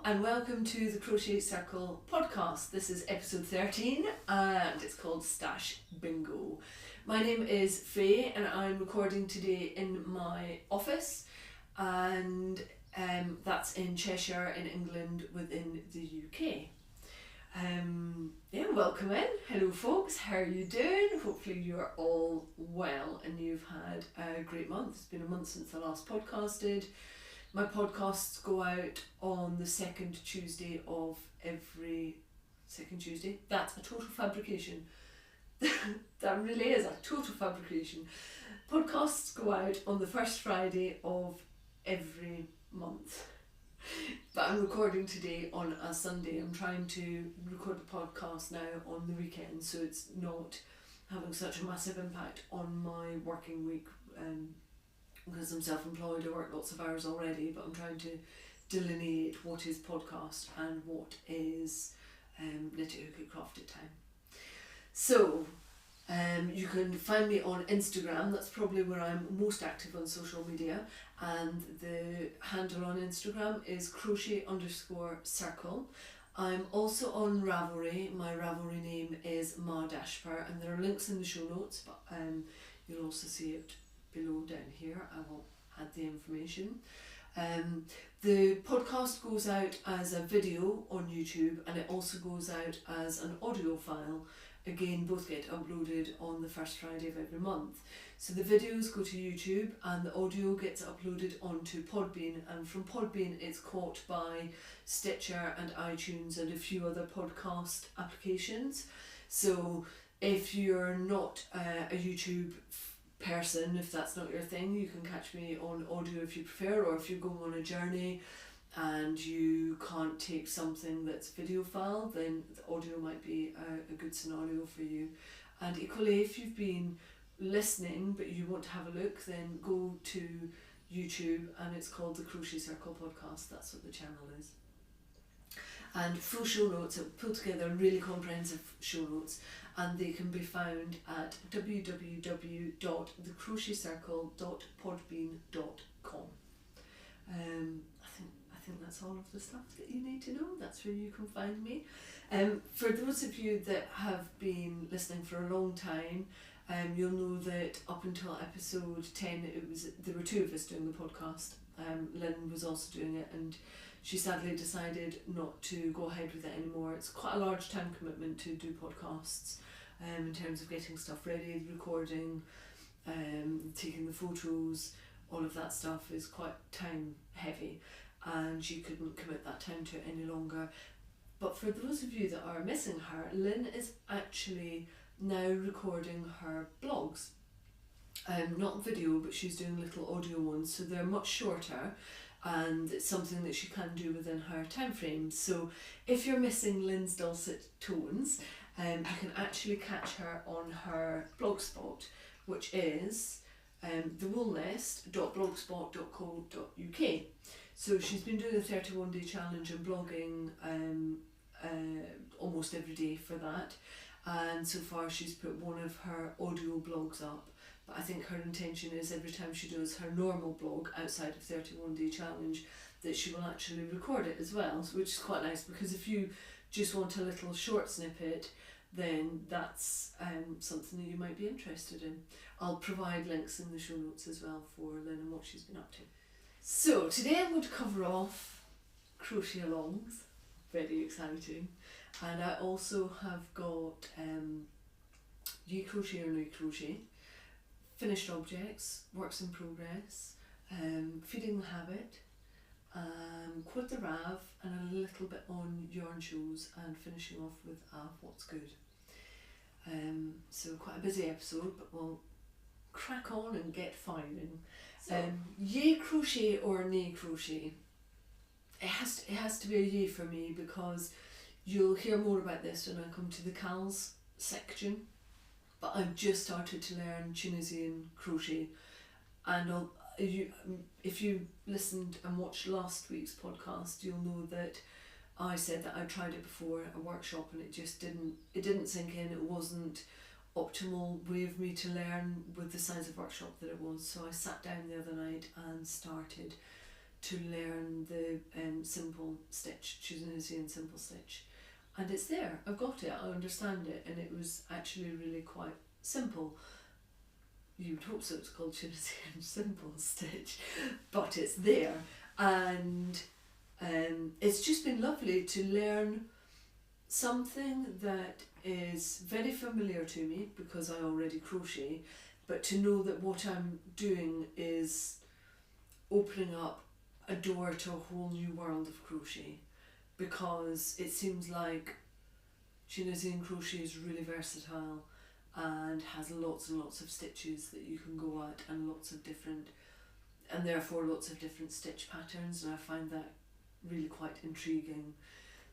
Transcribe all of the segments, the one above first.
and welcome to the Crochet Circle podcast. This is episode 13 and it's called Stash Bingo. My name is Faye and I'm recording today in my office, and that's in Cheshire in England within the UK. Welcome in. Hello folks, how are you doing? Hopefully you're all well and you've had a great month. It's been a month since I last podcasted. My podcasts go out on the second Tuesday of every second Tuesday. That's a total fabrication. That really is a total fabrication. Podcasts go out on the first Friday of every month. But I'm recording today on a Sunday. I'm trying to record the podcast now on the weekend, so it's not having such a massive impact on my working week. Because I'm self-employed, I work lots of hours already, but I'm trying to delineate what is podcast and what is knitted, hooked, crafted time. So you can find me on Instagram. That's probably where I'm most active on social media, and the handle on Instagram is crochet_circle. I'm also on Ravelry. My Ravelry name is MaDashper, and there are links in the show notes, but you'll also see it below down here. I will add the information. The podcast goes out as a video on YouTube, and it also goes out as an audio file. Again, both get uploaded on the first Friday of every month. So the videos go to YouTube and the audio gets uploaded onto Podbean, and from Podbean it's caught by Stitcher and iTunes and a few other podcast applications. So if you're not a YouTube person, if that's not your thing, you can catch me on audio if you prefer, or if you're going on a journey and you can't take something that's video file, then the audio might be a good scenario for you. And equally, if you've been listening but you want to have a look, then go to YouTube and it's called the Crochet Circle podcast. That's what the channel is. And full show notes, I've put together really comprehensive show notes, and they can be found at www.thecrochetcircle.podbean.com. I think that's all of the stuff that you need to know. That's where you can find me. For those of you that have been listening for a long time, you'll know that up until episode 10 there were two of us doing the podcast. Lynn was also doing it, and she sadly decided not to go ahead with it anymore. It's quite a large time commitment to do podcasts, in terms of getting stuff ready, recording, taking the photos. All of that stuff is quite time heavy, and she couldn't commit that time to it any longer. But for those of you that are missing her, Lynn is actually now recording her blogs. Not video, but she's doing little audio ones, so they're much shorter, and it's something that she can do within her time frame. So if you're missing Lynn's dulcet tones, you can actually catch her on her blogspot, which is thewoolnest.blogspot.co.uk. So she's been doing a 31-day challenge and blogging almost every day for that, and so far she's put one of her audio blogs up. But I think her intention is every time she does her normal blog outside of 31-day challenge, that she will actually record it as well, which is quite nice, because if you just want a little short snippet, then that's something that you might be interested in. I'll provide links in the show notes as well for Lynn and what she's been up to. So today I'm going to cover off crochet alongs, very exciting, and I also have got Ye Crochet or No Crochet, finished objects, works in progress, feeding the habit, quote the Rav, and a little bit on yarn shows, and finishing off with what's good. So quite a busy episode, but we'll crack on and get firing. Yay crochet or nay crochet? It has to be a yay for me, because you'll hear more about this when I come to the CALs section. But I've just started to learn Tunisian crochet, and if you listened and watched last week's podcast, you'll know that I said that I tried it before at a workshop and it just didn't sink in. It wasn't optimal way of me to learn with the size of workshop that it was. So I sat down the other night and started to learn the simple stitch, Tunisian simple stitch, and it's there. I've got it, I understand it, and it was actually really quite simple. You would hope so, it's called Tunisian simple stitch, but it's there, and it's just been lovely to learn something that is very familiar to me because I already crochet, but to know that what I'm doing is opening up a door to a whole new world of crochet, because it seems like Tunisian crochet is really versatile and has lots and lots of stitches that you can go at, and lots of different, and therefore lots of different stitch patterns, and I find that really quite intriguing.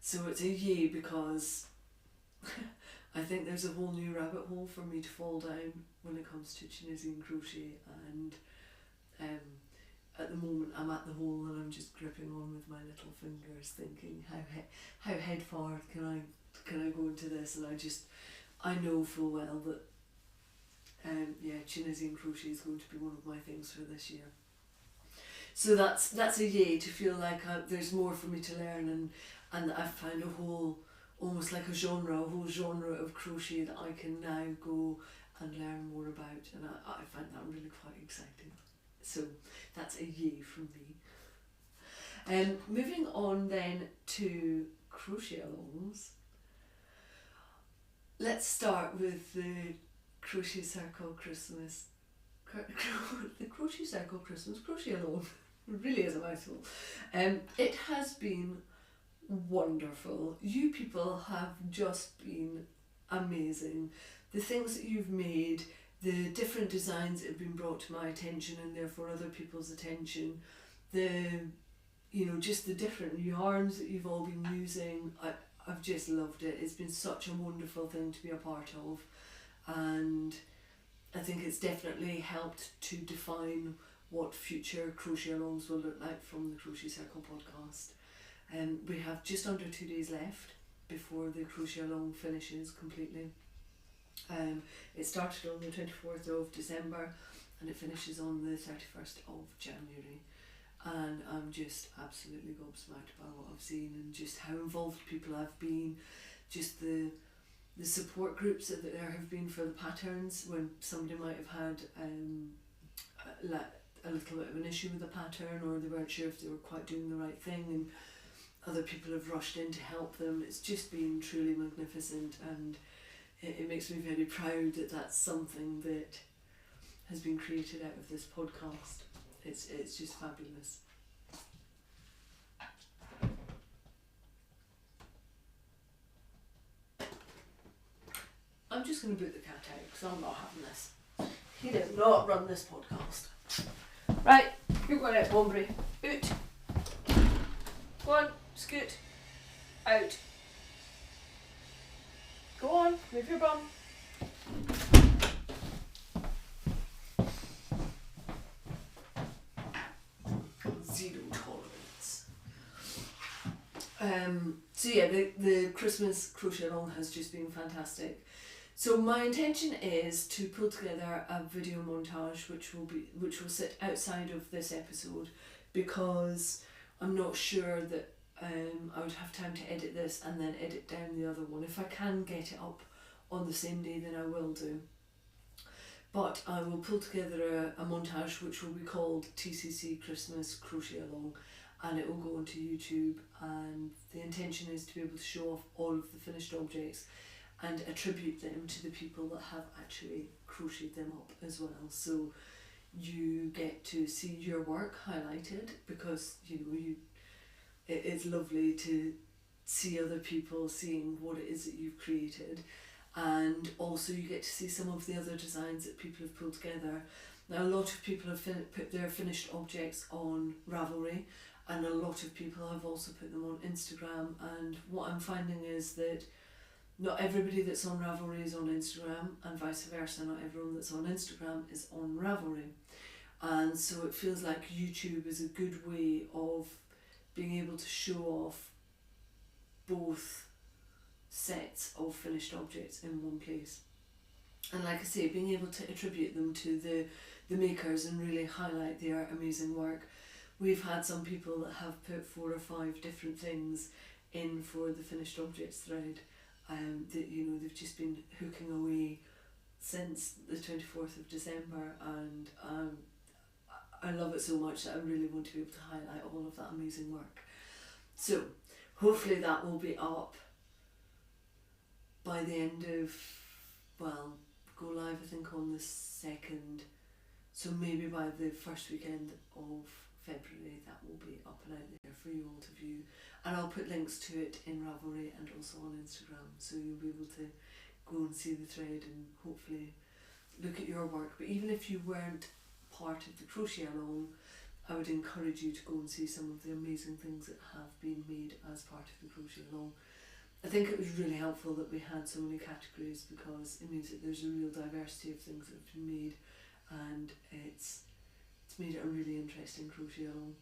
So it's a yay, because I think there's a whole new rabbit hole for me to fall down when it comes to Tunisian crochet, and at the moment I'm at the hole and I'm just gripping on with my little fingers, thinking how head far can I go into this, and I know full well that Tunisian crochet is going to be one of my things for this year. So that's a yay, to feel like there's more for me to learn, and I've found a whole, almost like a whole genre of crochet that I can now go and learn more about, and I find that really quite exciting. So that's a yay from me. Moving on then to crochet alongs. Let's start with the Crochet Circle Christmas. The Crochet Circle Christmas crochet along. It really is a mouthful. It has been wonderful. You people have just been amazing. The things that you've made, the different designs that have been brought to my attention and therefore other people's attention, just the different yarns that you've all been using, I've just loved it. It's been such a wonderful thing to be a part of, and I think it's definitely helped to define what future crochet alongs will look like from the Crochet Circle podcast. We have just under 2 days left before the crochet along finishes completely. It started on the 24th of December and it finishes on the 31st of January, and I'm just absolutely gobsmacked by what I've seen and just how involved people have been, just the support groups that there have been for the patterns when somebody might have had a little bit of an issue with the pattern, or they weren't sure if they were quite doing the right thing, and other people have rushed in to help them. It's just been truly magnificent, and it makes me very proud that that's something that has been created out of this podcast. It's just fabulous. I'm just going to boot the cat out because I'm not having this. He does not run this podcast. Right, you're going out, Bombray. Out. Go on, scoot. Out. Go on, move your bum. Zero tolerance. So yeah, the Christmas crochet along has just been fantastic. So my intention is to pull together a video montage which will sit outside of this episode, because I'm not sure that I would have time to edit this and then edit down the other one. If I can get it up on the same day, then I will do. But I will pull together a montage which will be called TCC Christmas Crochet Along, and it will go onto YouTube, and the intention is to be able to show off all of the finished objects and attribute them to the people that have actually crocheted them up as well. So you get to see your work highlighted, because it's lovely to see other people seeing what it is that you've created, and also you get to see some of the other designs that people have pulled together. Now, a lot of people have put their finished objects on Ravelry, and a lot of people have also put them on Instagram, and what I'm finding is that not everybody that's on Ravelry is on Instagram, and vice versa, not everyone that's on Instagram is on Ravelry. And so it feels like YouTube is a good way of being able to show off both sets of finished objects in one place. And like I say, being able to attribute them to the makers and really highlight their amazing work. we've had some people that have put 4 or 5 different things in for the finished objects thread, that, you know, they've just been hooking away since the 24th of December, and I love it so much that I really want to be able to highlight all of that amazing work. So hopefully that will be up by the end of, well, go live I think on the 2nd, so maybe by the first weekend of February that will be up and out there for you all to view, and I'll put links to it in Ravelry and also on Instagram, so you'll be able to go and see the thread and hopefully look at your work. But even if you weren't part of the crochet along, I would encourage you to go and see some of the amazing things that have been made as part of the crochet along. I think it was really helpful that we had so many categories, because it means that there's a real diversity of things that have been made, and it's made it a really interesting crochet along.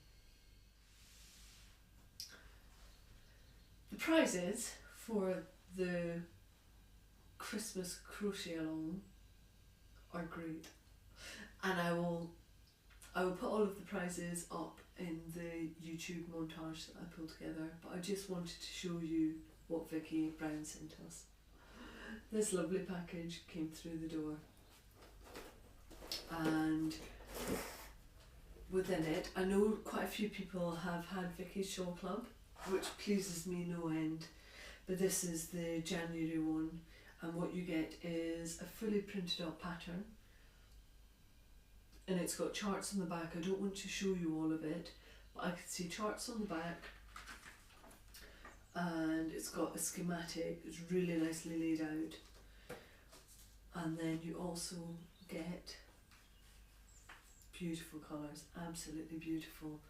The prizes for the Christmas crochet along are great, and I will put all of the prizes up in the YouTube montage that I pulled together, but I just wanted to show you what Vicky Brown sent us. This lovely package came through the door, and within it, I know quite a few people have had Vicky's Shawl Club, which pleases me no end, but this is the January one, and what you get is a fully printed up pattern, and it's got charts on the back. I don't want to show you all of it, but I can see charts on the back, and it's got a schematic. It's really nicely laid out, and then you also get beautiful colours, absolutely beautiful,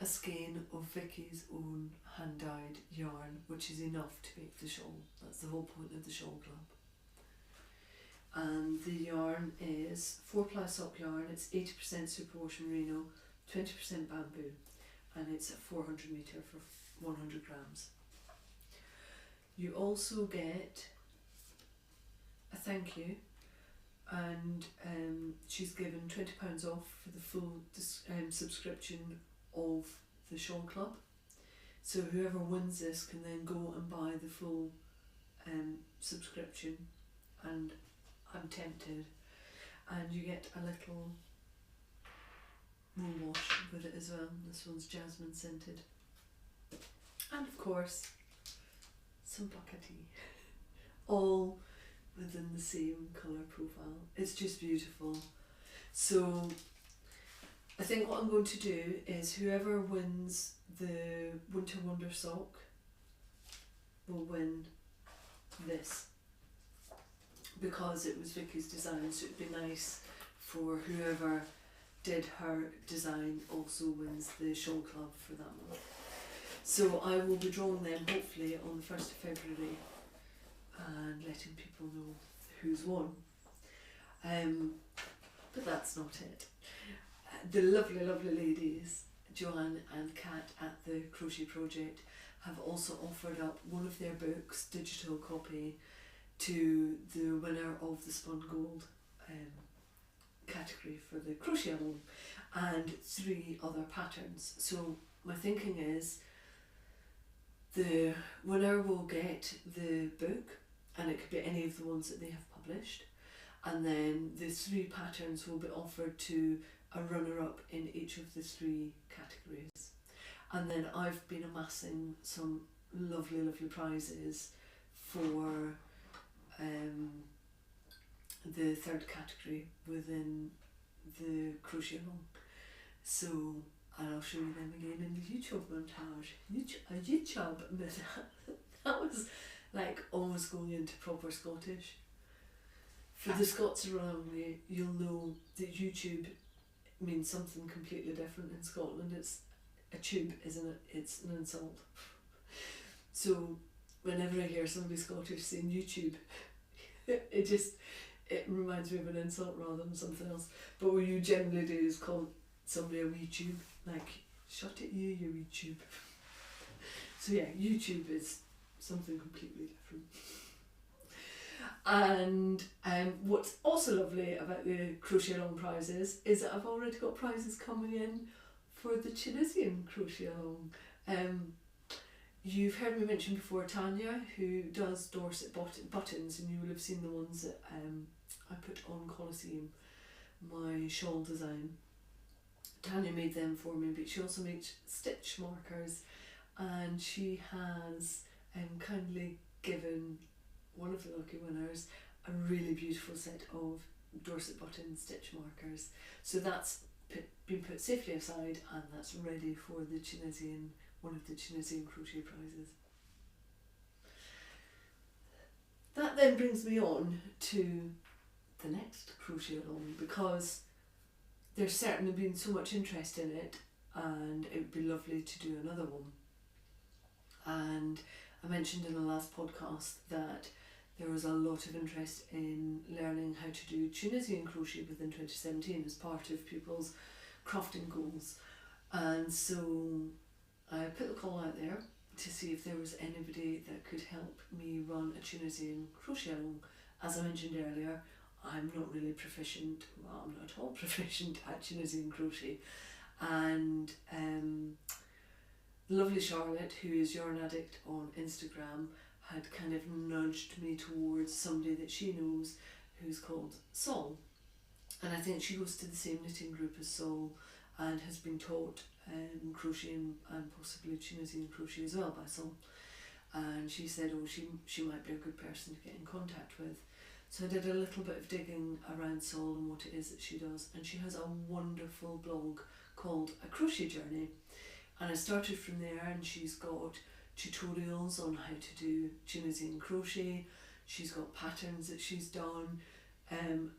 a skein of Vicky's own hand-dyed yarn, which is enough to make the shawl. That's the whole point of the Shawl Club. And the yarn is 4-ply sock yarn. It's 80% superwash merino, 20% bamboo, and it's a 400 metre for 100 grams. You also get a thank you, and she's given £20 off for the full subscription of the Shawl Club. So whoever wins this can then go and buy the full subscription, and I'm tempted. And you get a little wool wash with it as well. This one's jasmine scented. And of course, some buckety. All within the same colour profile. It's just beautiful. So I think what I'm going to do is whoever wins the Winter Wonder sock will win this, because it was Vicky's design, so it'd be nice for whoever did her design also wins the Shawl Club for that month. So I will be drawing them hopefully on the 1st of February and letting people know who's won. But that's not it. The lovely, lovely ladies, Joanne and Kat at the Crochet Project, have also offered up one of their books, digital copy, to the winner of the Spun Gold category for the crochet along, and 3 other patterns. So my thinking is the winner will get the book, and it could be any of the ones that they have published, and then the 3 patterns will be offered to a runner-up in each of the 3 categories. And then I've been amassing some lovely, lovely prizes for the 3rd category within the crochet along. So I'll show you them again in the YouTube montage. YouTube. That was like almost going into proper Scottish. For the Scots around me, you'll know that YouTube means something completely different in Scotland. It's a tube, isn't it? It's an insult. So whenever I hear somebody Scottish saying YouTube, it reminds me of an insult rather than something else. But what you generally do is call somebody a wee tube, like, shut it you wee tube. So yeah, YouTube is something completely different. And what's also lovely about the crochet along prizes is that I've already got prizes coming in for the Tunisian crochet along. You've heard me mention before Tanya, who does Dorset buttons, and you will have seen the ones that I put on Colosseum, my shawl design. Tanya made them for me, but she also makes stitch markers, and she has kindly given one of the lucky winners a really beautiful set of Dorset button stitch markers. So that's been put safely aside, and that's ready for the Tunisian, one of the Tunisian crochet prizes. That then brings me on to the next crochet along, because there's certainly been so much interest in it, and it would be lovely to do another one. And I mentioned in the last podcast that there was a lot of interest in learning how to do Tunisian crochet within 2017 as part of people's crafting goals. And so I put the call out there to see if there was anybody that could help me run a Tunisian crochet along. As I mentioned earlier, I'm not really proficient, well, I'm not at all proficient at Tunisian crochet. And the lovely Charlotte, who is Yarn Addict on Instagram, had kind of nudged me towards somebody that she knows who's called Sol. And I think she goes to the same knitting group as Sol and has been taught crochet and possibly Tunisian crochet as well by Sol. And she said, oh, she might be a good person to get in contact with. So I did a little bit of digging around Sol and what it is that she does, and she has a wonderful blog called A Crochet Journey. And I started from there, and she's got tutorials on how to do Tunisian crochet. She's got patterns that she's done.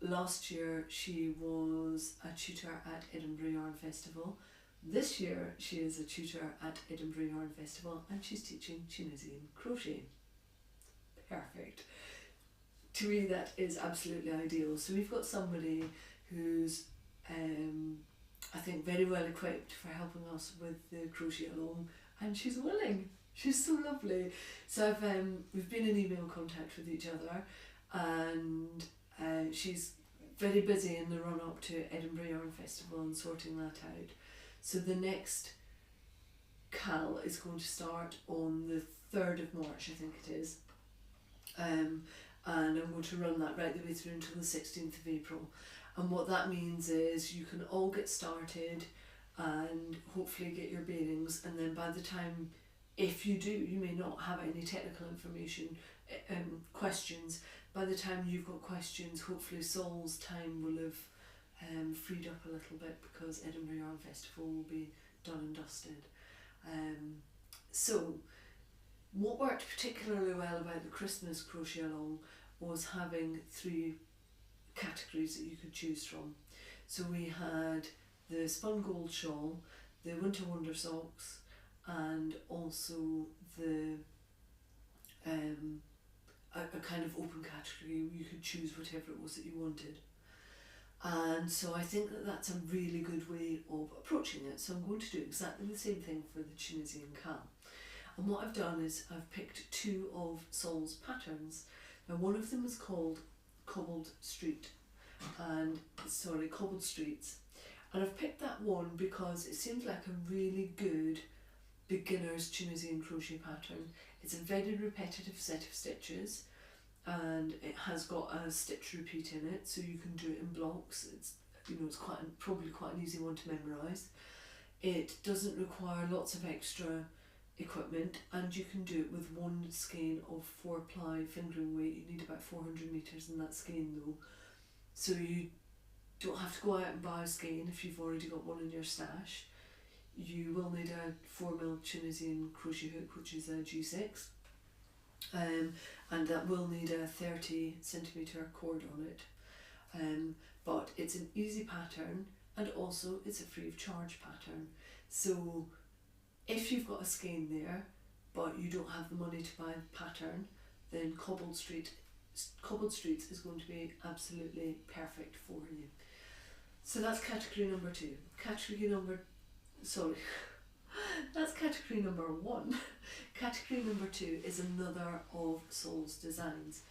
Last year she was a tutor at Edinburgh Yarn Festival. This year she is a tutor at Edinburgh Yarn Festival, and she's teaching Tunisian crochet. Perfect. To me that is absolutely ideal. So we've got somebody who's I think very well equipped for helping us with the crochet along, and she's willing. She's so lovely. So we've been in email contact with each other, and she's very busy in the run up to Edinburgh Yarn Festival and sorting that out. So the next CAL is going to start on the 3rd of March, I think it is. And I'm going to run that right the way through until the 16th of April. And what that means is you can all get started and hopefully get your bearings, and then by the time, if you do, you may not have any technical information, questions. By the time you've got questions, hopefully Sol's time will have freed up a little bit, because Edinburgh Yarn Festival will be done and dusted. So what worked particularly well about the Christmas crochet along was having 3 categories that you could choose from. So we had the spun gold shawl, the winter wonder socks, and also the a kind of open category. You could choose whatever it was that you wanted. And so I think that that's a really good way of approaching it. So I'm going to do exactly the same thing for the Tunisian CAL. And what I've done is I've picked 2 of Sol's patterns. Now one of them is called Cobbled Streets, and I've picked that one because it seems like a really good beginner's Tunisian crochet pattern. It's a very repetitive set of stitches, and it has got a stitch repeat in it, so you can do it in blocks. It's probably quite an easy one to memorise. It doesn't require lots of extra equipment, and you can do it with one skein of 4-ply fingering weight. You need about 400 metres in that skein though, so you don't have to go out and buy a skein if you've already got one in your stash. You will need a 4mm Tunisian crochet hook, which is a G6, and that will need a 30cm cord on it, but it's an easy pattern, and also it's a free of charge pattern. So if you've got a skein there but you don't have the money to buy the pattern, then Cobbled Streets is going to be absolutely perfect for you. So that's category number 2. That's category number 1. Category number 2 is another of Sol's designs,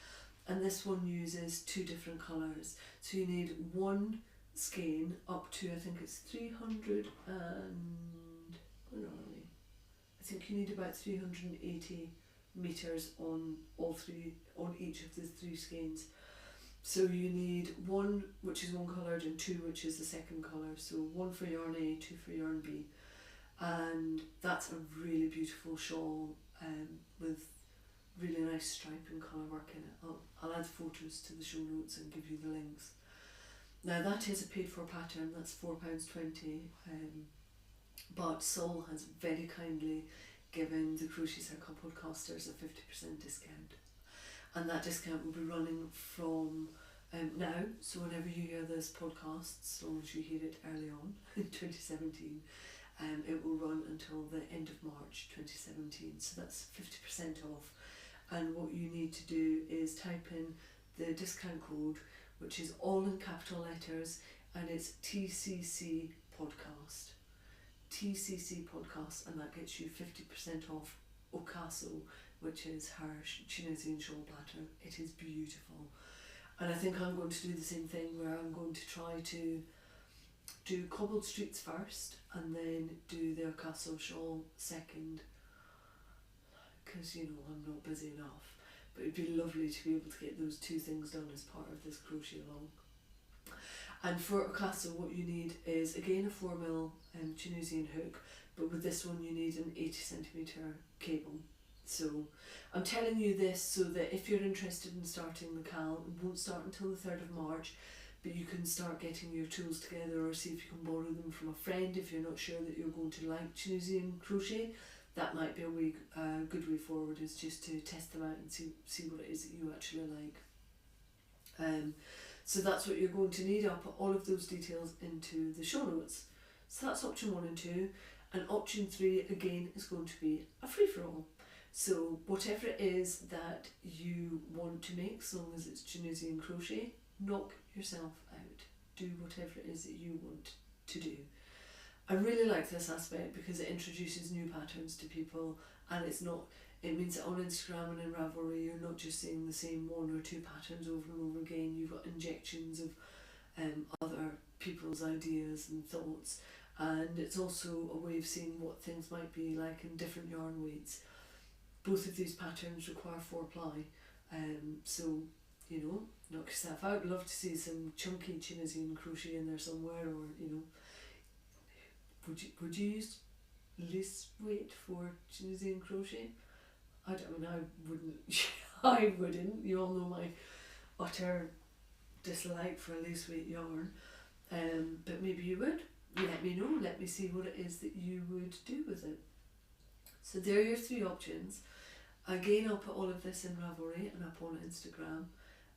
and this one uses 2 different colours. So you need one skein up to, I think it's 300 and, where are we? I think you need about 380 meters on each of the 3 skeins. So you need 1 which is one coloured and 2 which is the second colour. So 1 for yarn A, 2 for yarn B. And that's a really beautiful shawl with really nice stripe and colour work in it. I'll add photos to the show notes and give you the links. Now that is a paid for pattern, that's £4.20, but Sol has very kindly given the Crochet Circle podcasters a 50% discount, and that discount will be running from now, so whenever you hear this podcast, as long as you hear it early on in 2017, it will run until the end of March 2017, so that's 50% off. And what you need to do is type in the discount code, which is all in capital letters, and it's TCC podcast. TCC podcast, and that gets you 50% off Ocaso, which is her Tunisian shawl pattern. It is beautiful. And I think I'm going to do the same thing, where I'm going to try to do Cobbled Streets first and then do the Ocaso shawl second, because you know I'm not busy enough, but it'd be lovely to be able to get those 2 things done as part of this crochet along. And for Ocaso, what you need is again a 4mm Tunisian hook, but with this one you need an 80cm cable. So I'm telling you this so that if you're interested in starting the CAL, it won't start until the 3rd of March, but you can start getting your tools together, or see if you can borrow them from a friend if you're not sure that you're going to like Tunisian crochet. That might be a good way forward, is just to test them out and see what it is that you actually like. So that's what you're going to need. I'll put all of those details into the show notes. So that's option 1 and 2, and option 3 again is going to be a free-for-all. So whatever it is that you want to make, so long as it's Tunisian crochet, knock yourself out. Do whatever it is that you want to do. I really like this aspect because it introduces new patterns to people, and it means that on Instagram and in Ravelry you're not just seeing the same 1 or 2 patterns over and over again. You've got injections of other people's ideas and thoughts, and it's also a way of seeing what things might be like in different yarn weights. Both of these patterns require 4-ply, so you know, knock yourself out. Love to see some chunky Tunisian crochet in there somewhere, or you know, would you use lace weight for Tunisian crochet? I wouldn't. I wouldn't. You all know my utter dislike for lace weight yarn, but maybe you would. Let me know. Let me see what it is that you would do with it. So there are your 3 options. Again, I'll put all of this in Ravelry and up on Instagram,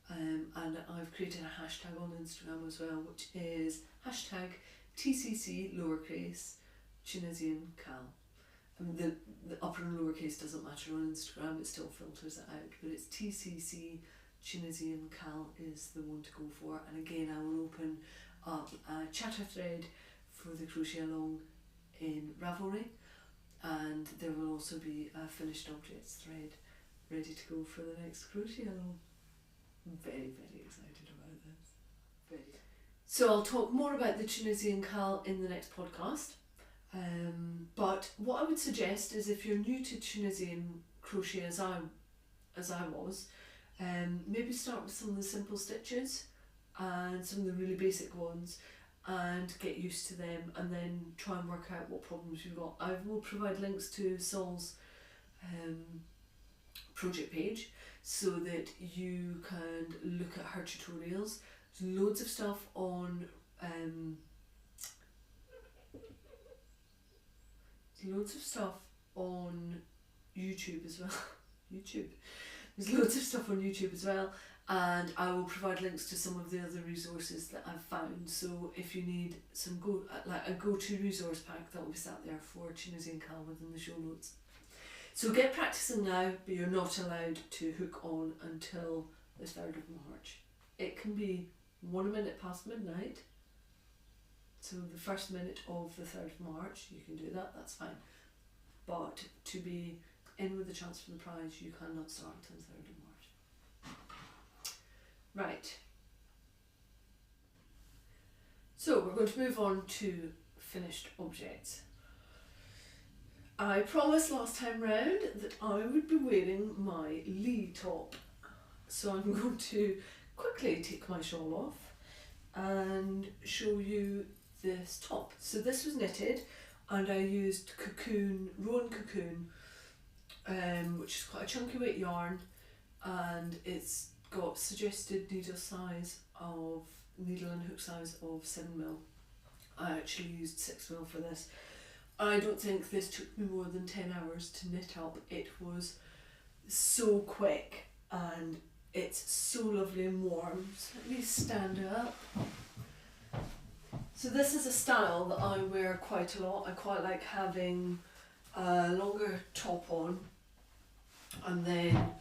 and I've created a hashtag on Instagram as well, which is hashtag TCC lowercase Tunisian CAL. I mean, the upper and lowercase doesn't matter on Instagram, it still filters it out, but it's TCC Tunisian CAL is the one to go for. And again, I will open up a chatter thread for the crochet along in Ravelry, and there will also be a finished objects thread ready to go for the next crochet along. I'm very, very excited about this. Very. So I'll talk more about the Tunisian CAL in the next podcast. But what I would suggest is, if you're new to Tunisian crochet as I was, maybe start with some of the simple stitches and some of the really basic ones, and get used to them, and then try and work out what problems you've got. I will provide links to Sol's project page so that you can look at her tutorials. There's loads of stuff on YouTube as well. There's loads of stuff on YouTube as well, and I will provide links to some of the other resources that I've found. So if you need some a go-to resource pack, that will be sat there for Tunisian CAL within the show notes. So get practicing now, but you're not allowed to hook on until the 3rd of March. It can be 1 minute past midnight, so the first minute of the 3rd of March, you can do that, that's fine. But to be in with a chance for the prize, you cannot start until the 3rd of March. Right. So we're going to move on to finished objects. I promised last time round that I would be wearing my Lee top. So I'm going to quickly take my shawl off and show you this top. So this was knitted and I used rowan cocoon, which is quite a chunky weight yarn, and it's got suggested needle and hook size of 7mm. I actually used 6mm for this. I don't think this took me more than 10 hours to knit up. It was so quick and it's so lovely and warm. So let me stand up. So this is a style that I wear quite a lot. I quite like having a longer top on and then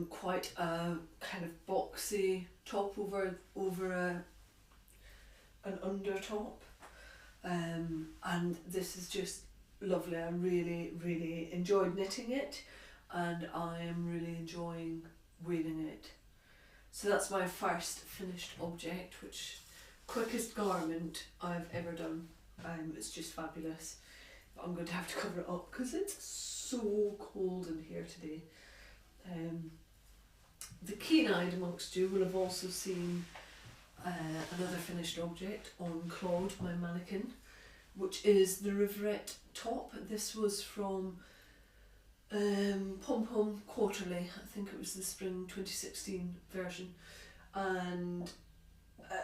quite a kind of boxy top over an under top. And this is just lovely. I really enjoyed knitting it and I am really enjoying wearing it. So that's my first finished object, which quickest garment I've ever done. It's just fabulous. But I'm going to have to cover it up because it's so cold in here today. The keen-eyed amongst you will have also seen another finished object on Claude, my mannequin, which is the Riverette top. This was from Pom Pom Quarterly. I think it was the spring 2016 version, and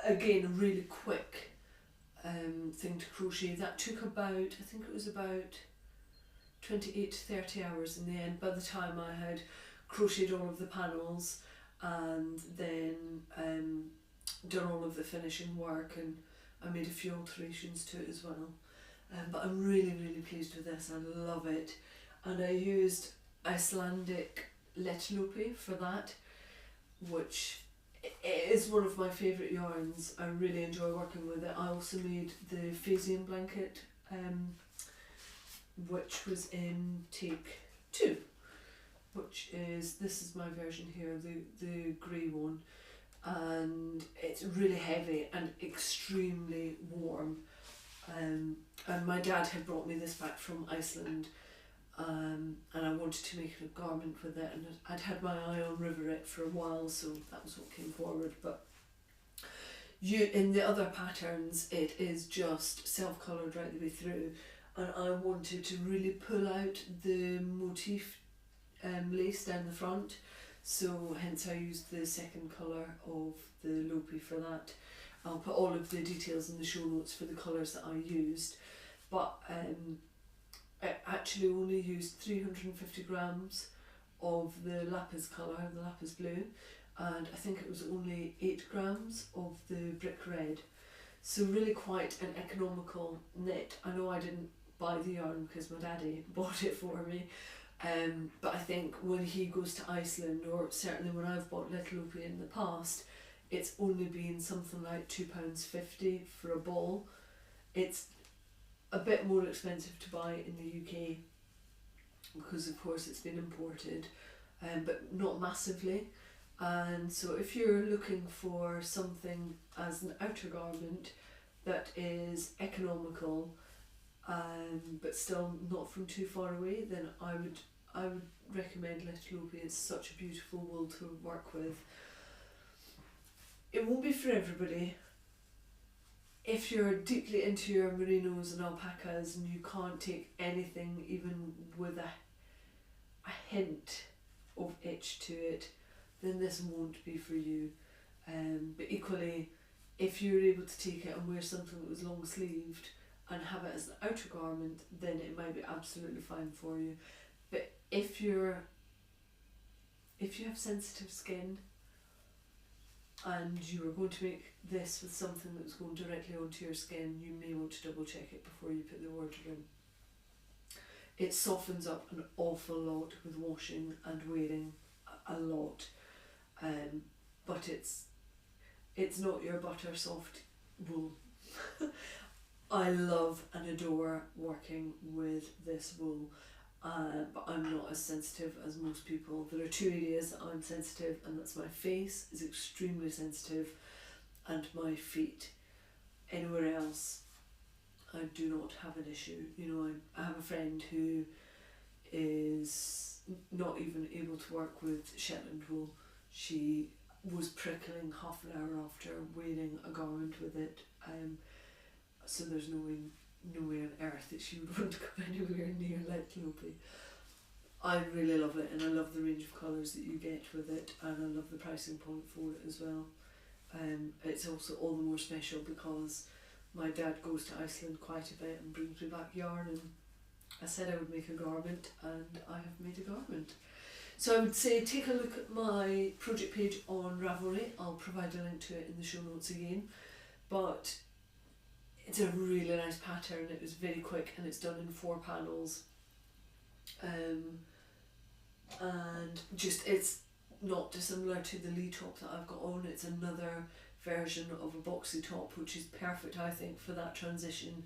again a really quick thing to crochet. That took about, I think it was about 28 to 30 hours in the end, by the time I had crocheted all of the panels and then done all of the finishing work, and I made a few alterations to it as well. But I'm really pleased with this. I love it, and I used Icelandic Letlopi for that, which is one of my favourite yarns. I really enjoy working with it. I also made the Phasian blanket, which was in take 2, which is, this is my version here, the grey one, and it's really heavy and extremely warm. And my dad had brought me this back from Iceland, and I wanted to make a garment with it, and I'd had my eye on Riverette for a while, so that was what came forward. But in the other patterns it is just self-coloured right the way through, and I wanted to really pull out the motif lace down the front, so hence I used the second colour of the Lopi for that. I'll put all of the details in the show notes for the colours that I used, but I actually only used 350 grams of the lapis colour, the lapis blue, and I think it was only 8 grams of the brick red. So really quite an economical knit. I know I didn't buy the yarn because my daddy bought it for me, but I think when he goes to Iceland, or certainly when I've bought Little Opie in the past, it's only been something like £2.50 for a ball. It's a bit more expensive to buy in the UK because of course it's been imported, but not massively. And so if you're looking for something as an outer garment that is economical, but still not from too far away, then I would recommend Little Opie. It's such a beautiful wool to work with. It won't be for everybody. If you're deeply into your merinos and alpacas and you can't take anything even with a hint of itch to it, then this won't be for you. But equally, if you're able to take it and wear something that was long sleeved and have it as an outer garment, then it might be absolutely fine for you. But if you have sensitive skin and you are going to make this with something that's going directly onto your skin, you may want to double check it before you put the order in. It softens up an awful lot with washing and wearing, a lot, but it's not your butter soft wool. I love and adore working with this wool, but I'm not as sensitive as most people. There are two areas that I'm sensitive, and that's my face is extremely sensitive and my feet. anywhere else, I do not have an issue. You know, I have a friend who is not even able to work with Shetland wool. She was prickling half an hour after wearing a garment with it. So there's no way on earth that she would want to come anywhere near Let Lopi. I really love it, and I love the range of colours that you get with it, and I love the pricing point for it as well. It's also all the more special because my dad goes to Iceland quite a bit and brings me back yarn, and I said I would make a garment, and I have made a garment. So I would say take a look at my project page on Ravelry. I'll provide a link to it in the show notes again. But it's a really nice pattern. It was very quick, and it's done in 4 panels. And just, it's not dissimilar to the Lee top that I've got on. It's another version of a boxy top, which is perfect, I think, for that transition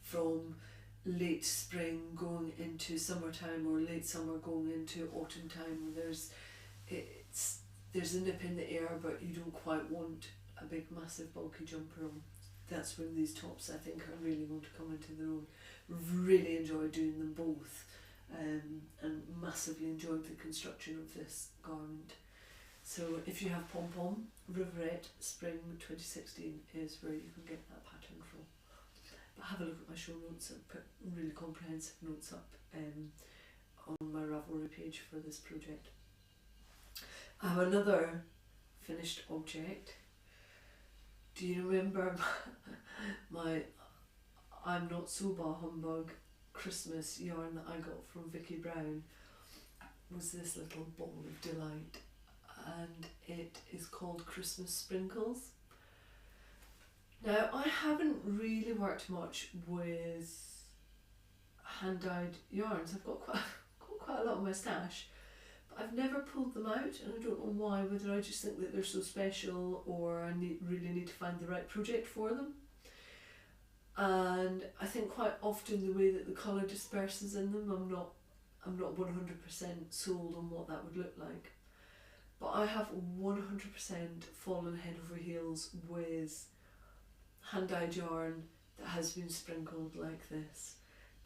from late spring going into summertime, or late summer going into autumn time. There's a nip in the air, but you don't quite want a big massive bulky jumper on. That's when these tops, I think, are really going to come into their own. Really enjoy doing them both, and massively enjoyed the construction of this garment. So if you have Pom Pom, Riverette Spring 2016 is where you can get that pattern from. But have a look at my show notes. I've put really comprehensive notes up on my Ravelry page for this project. I have another finished object. Do you remember my I'm Not So Bah Humbug Christmas yarn that I got from Vicky Brown? Was this little ball of delight, and it is called Christmas Sprinkles. Now, I haven't really worked much with hand-dyed yarns. I've got quite a lot in my stash, but I've never pulled them out, and I don't know why, whether I just think that they're so special or I really need to find the right project for them. And I think quite often the way that the colour disperses in them, I'm not 100% sold on what that would look like. But I have 100% fallen head over heels with hand-dyed yarn that has been sprinkled like this.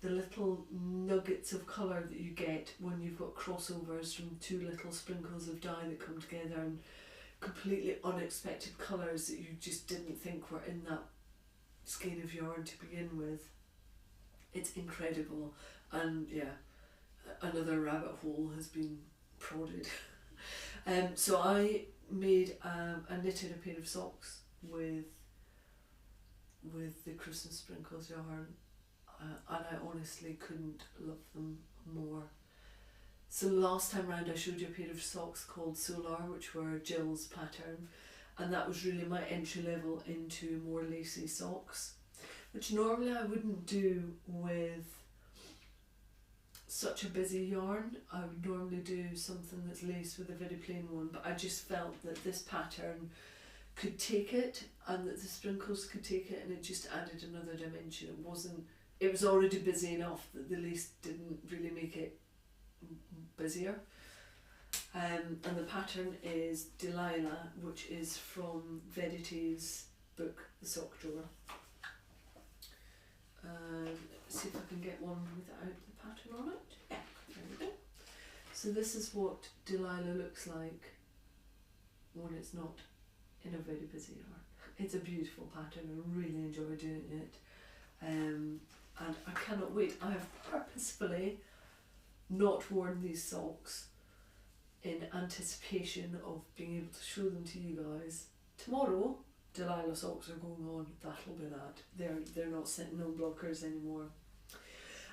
The little nuggets of colour that you get when you've got crossovers from 2 little sprinkles of dye that come together, and completely unexpected colours that you just didn't think were in that skein of yarn to begin with. It's incredible, and yeah, another rabbit hole has been prodded. So I made I knitted a pair of socks with the Christmas Sprinkles yarn, and I honestly couldn't love them more. So last time round I showed you a pair of socks called Solar, which were Jill's pattern, and that was really my entry level into more lacy socks, which normally I wouldn't do with such a busy yarn. I would normally do something that's laced with a very plain one, but I just felt that this pattern could take it, and that the sprinkles could take it, and it just added another dimension. It was already busy enough that the lace didn't really make it busier. And the pattern is Delilah, which is from Verity's book, The Sock Drawer. See if I can get one without the pattern on it. Yeah, there we go. So this is what Delilah looks like when it's not in a very busy yarn. It's a beautiful pattern. I really enjoy doing it. And I cannot wait. I have purposefully not worn these socks in anticipation of being able to show them to you guys. Tomorrow, Delilah socks are going on. That'll be that. They're not sitting on blockers anymore.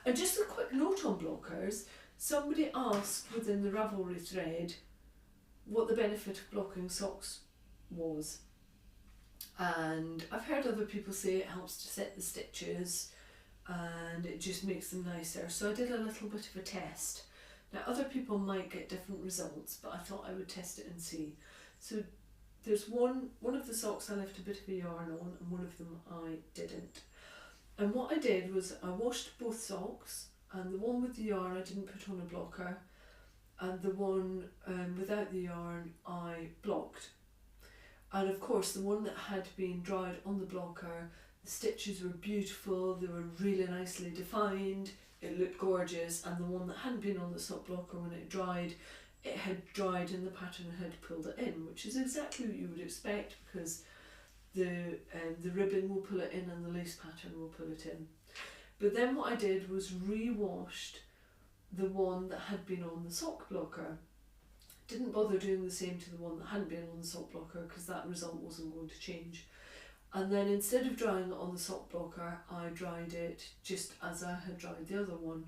And just a quick note on blockers. Somebody asked within the Ravelry thread what the benefit of blocking socks was. And I've heard other people say it helps to set the stitches and it just makes them nicer. So I did a little bit of a test. Now other people might get different results, but I thought I would test it and see. So there's one of the socks I left a bit of a yarn on, and one of them I didn't. And what I did was I washed both socks, and the one with the yarn I didn't put on a blocker, and the one without the yarn I blocked. And of course the one that had been dried on the blocker, The stitches were beautiful, they were really nicely defined, it looked gorgeous, and the one that hadn't been on the sock blocker, when it had dried and the pattern had pulled it in, which is exactly what you would expect, because the ribbing will pull it in and the lace pattern will pull it in. But then what I did was re-washed the one that had been on the sock blocker. Didn't bother doing the same to the one that hadn't been on the sock blocker, because that result wasn't going to change. And then instead of drying it on the sock blocker, I dried it just as I had dried the other one,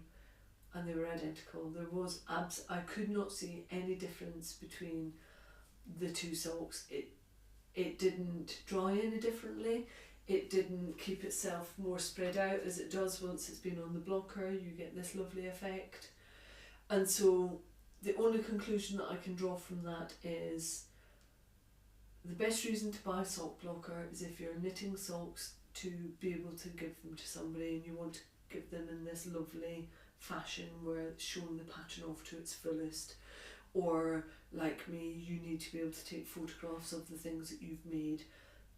and they were identical. There was I could not see any difference between the two socks. It didn't dry any differently. It didn't keep itself more spread out as it does once it's been on the blocker. You get this lovely effect. And so the only conclusion that I can draw from that is the best reason to buy a sock blocker is if you're knitting socks to be able to give them to somebody, and you want to give them in this lovely fashion where it's showing the pattern off to its fullest. Or like me, you need to be able to take photographs of the things that you've made.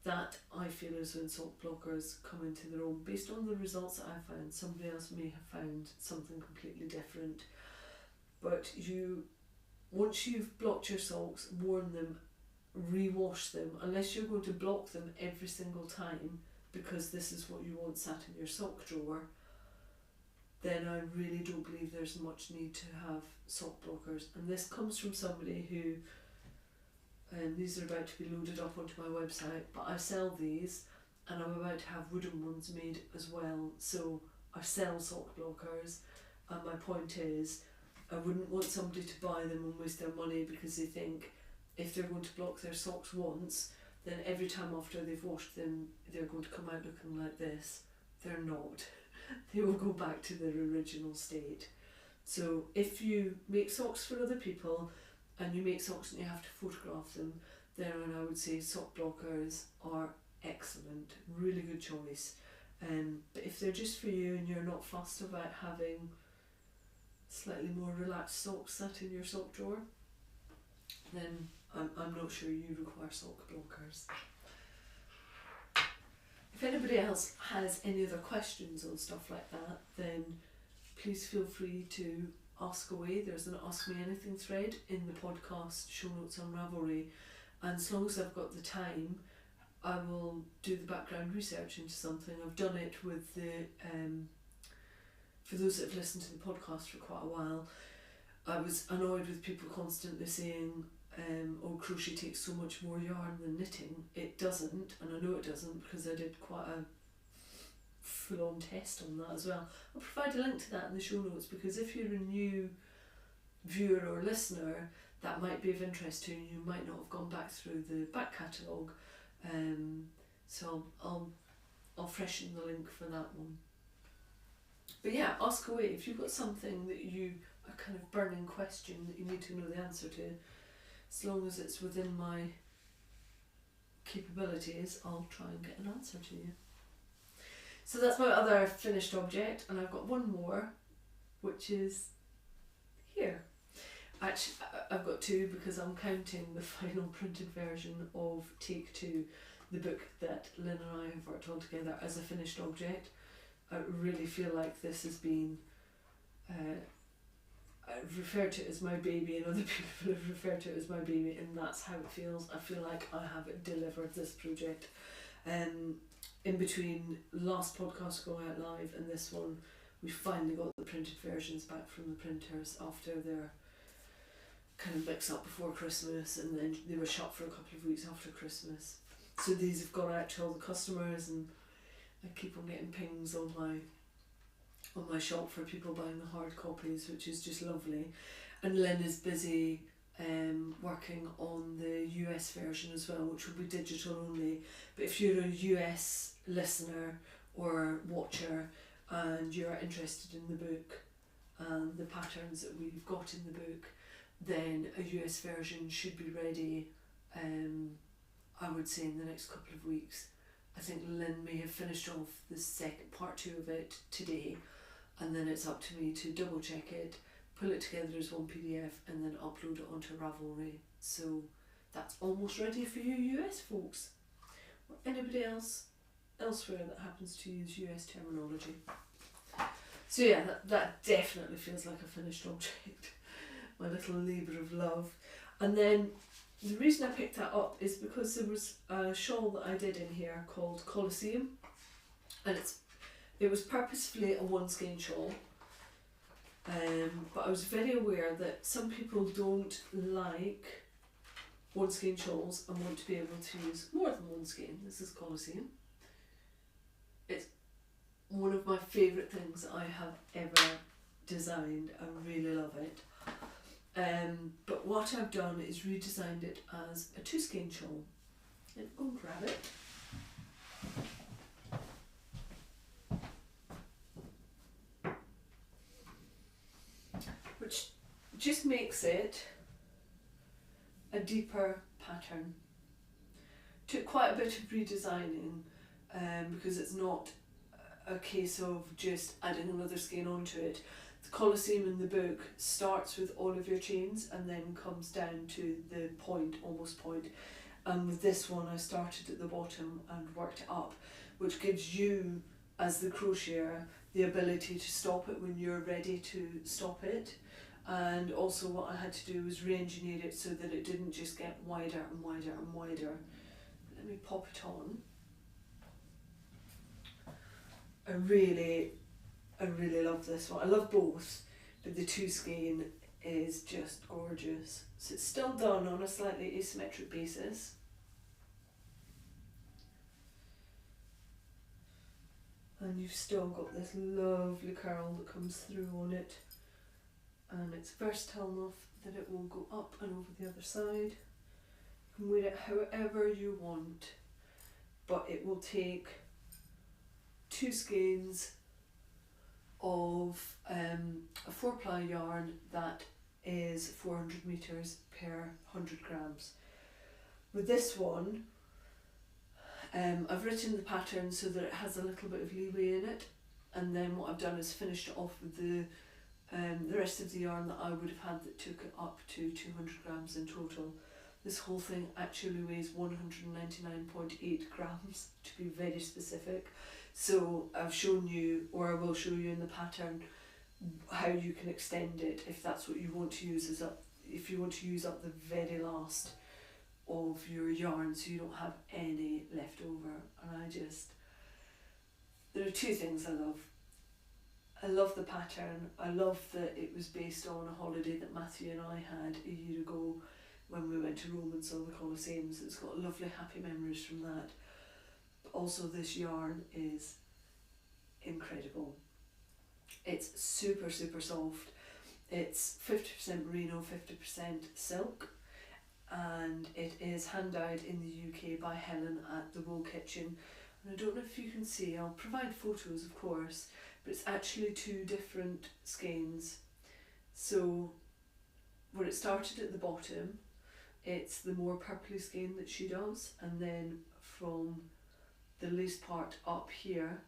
That, I feel, is when sock blockers come into their own. Based on the results that I found, somebody else may have found something completely different. But once you've blocked your socks, worn them, re-wash them, unless you're going to block them every single time because this is what you want sat in your sock drawer, then I really don't believe there's much need to have sock blockers. And this comes from somebody who, and these are about to be loaded up onto my website, but I sell these, and I'm about to have wooden ones made as well. So I sell sock blockers, and my point is, I wouldn't want somebody to buy them and waste their money because they think if they're going to block their socks once, then every time after they've washed them, they're going to come out looking like this. They're not. They will go back to their original state. So if you make socks for other people, and you make socks and you have to photograph them, then I would say sock blockers are excellent, really good choice. But if they're just for you and you're not fussed about having slightly more relaxed socks sat in your sock drawer, then I'm not sure you require sock blockers. If anybody else has any other questions on stuff like that, then please feel free to ask away. There's an Ask Me Anything thread in the podcast show notes on Ravelry, and as long as I've got the time, I will do the background research into something. I've done it with the for those that have listened to the podcast for quite a while, I was annoyed with people constantly saying, oh, crochet takes so much more yarn than knitting. It doesn't, and I know it doesn't because I did quite a full-on test on that as well. I'll provide a link to that in the show notes, because if you're a new viewer or listener, that might be of interest to you. You might not have gone back through the back catalogue, so I'll freshen the link for that one. But yeah, ask away. If you've got something that a kind of burning question that you need to know the answer to, as long as it's within my capabilities, I'll try and get an answer to you. So that's my other finished object, and I've got one more, which is here. Actually, I've got two because I'm counting the final printed version of Take Two, the book that Lynn and I have worked on together, as a finished object. I really feel like this has been I've referred to it as my baby, and other people have referred to it as my baby, and that's how it feels. I feel like I have delivered this project. In between last podcast going out live and this one, we finally got the printed versions back from the printers after their kind of mix up before Christmas, and then they were shut for a couple of weeks after Christmas. So these have gone out to all the customers, and I keep on getting pings on my shop for people buying the hard copies, which is just lovely. And Lynn is busy working on the US version as well, which will be digital only. But if you're a US listener or watcher and you're interested in the book and the patterns that we've got in the book, then a US version should be ready, I would say, in the next couple of weeks. I think Lynn may have finished off the second part 2 of it today, and then it's up to me to double check it, pull it together as one PDF, and then upload it onto Ravelry. So that's almost ready for you US folks. Or anybody else elsewhere that happens to use US terminology. So yeah, that definitely feels like a finished object. My little labour of love. And then the reason I picked that up is because there was a shawl that I did in here called Colosseum, and it was purposefully a one skein shawl. But I was very aware that some people don't like one skein shawls and want to be able to use more than one skein. This is Colosseum. It's one of my favourite things that I have ever designed. I really love it. But what I've done is redesigned it as a 2 skein shawl. Let's go and grab it. Which just makes it a deeper pattern. Took quite a bit of redesigning because it's not a case of just adding another skein onto it. The Colosseum in the book starts with all of your chains and then comes down to the point, almost point. And with this one I started at the bottom and worked it up, which gives you as the crocheter the ability to stop it when you're ready to stop it. And also what I had to do was re-engineer it so that it didn't just get wider and wider and wider. Let me pop it on. I really love this one. I love both, but the 2 skein is just gorgeous. So it's still done on a slightly asymmetric basis. And you've still got this lovely curl that comes through on it. And it's versatile enough that it will go up and over the other side. You can wear it however you want, but it will take 2 skeins of a 4-ply yarn that is 400 meters per 100 grams. With this one, I've written the pattern so that it has a little bit of leeway in it, and then what I've done is finished it off with the rest of the yarn that I would have had that took it up to 200 grams in total. This whole thing actually weighs 199.8 grams to be very specific. So I've shown you, or I will show you in the pattern, how you can extend it if that's what you want to use as up. If you want to use up the very last of your yarn, so you don't have any left over. And there are 2 things I love. I love the pattern. I love that it was based on a holiday that Matthew and I had a year ago when we went to Rome and saw the Colosseum. So it's got lovely happy memories from that. Also, this yarn is incredible. It's super soft. It's 50% merino, 50% silk, and it is hand dyed in the UK by Helen at the Wool Kitchen. And I don't know if you can see, I'll provide photos of course, but it's actually 2 different skeins. So where it started at the bottom, it's the more purpley skein that she does, and then from the lace part up here,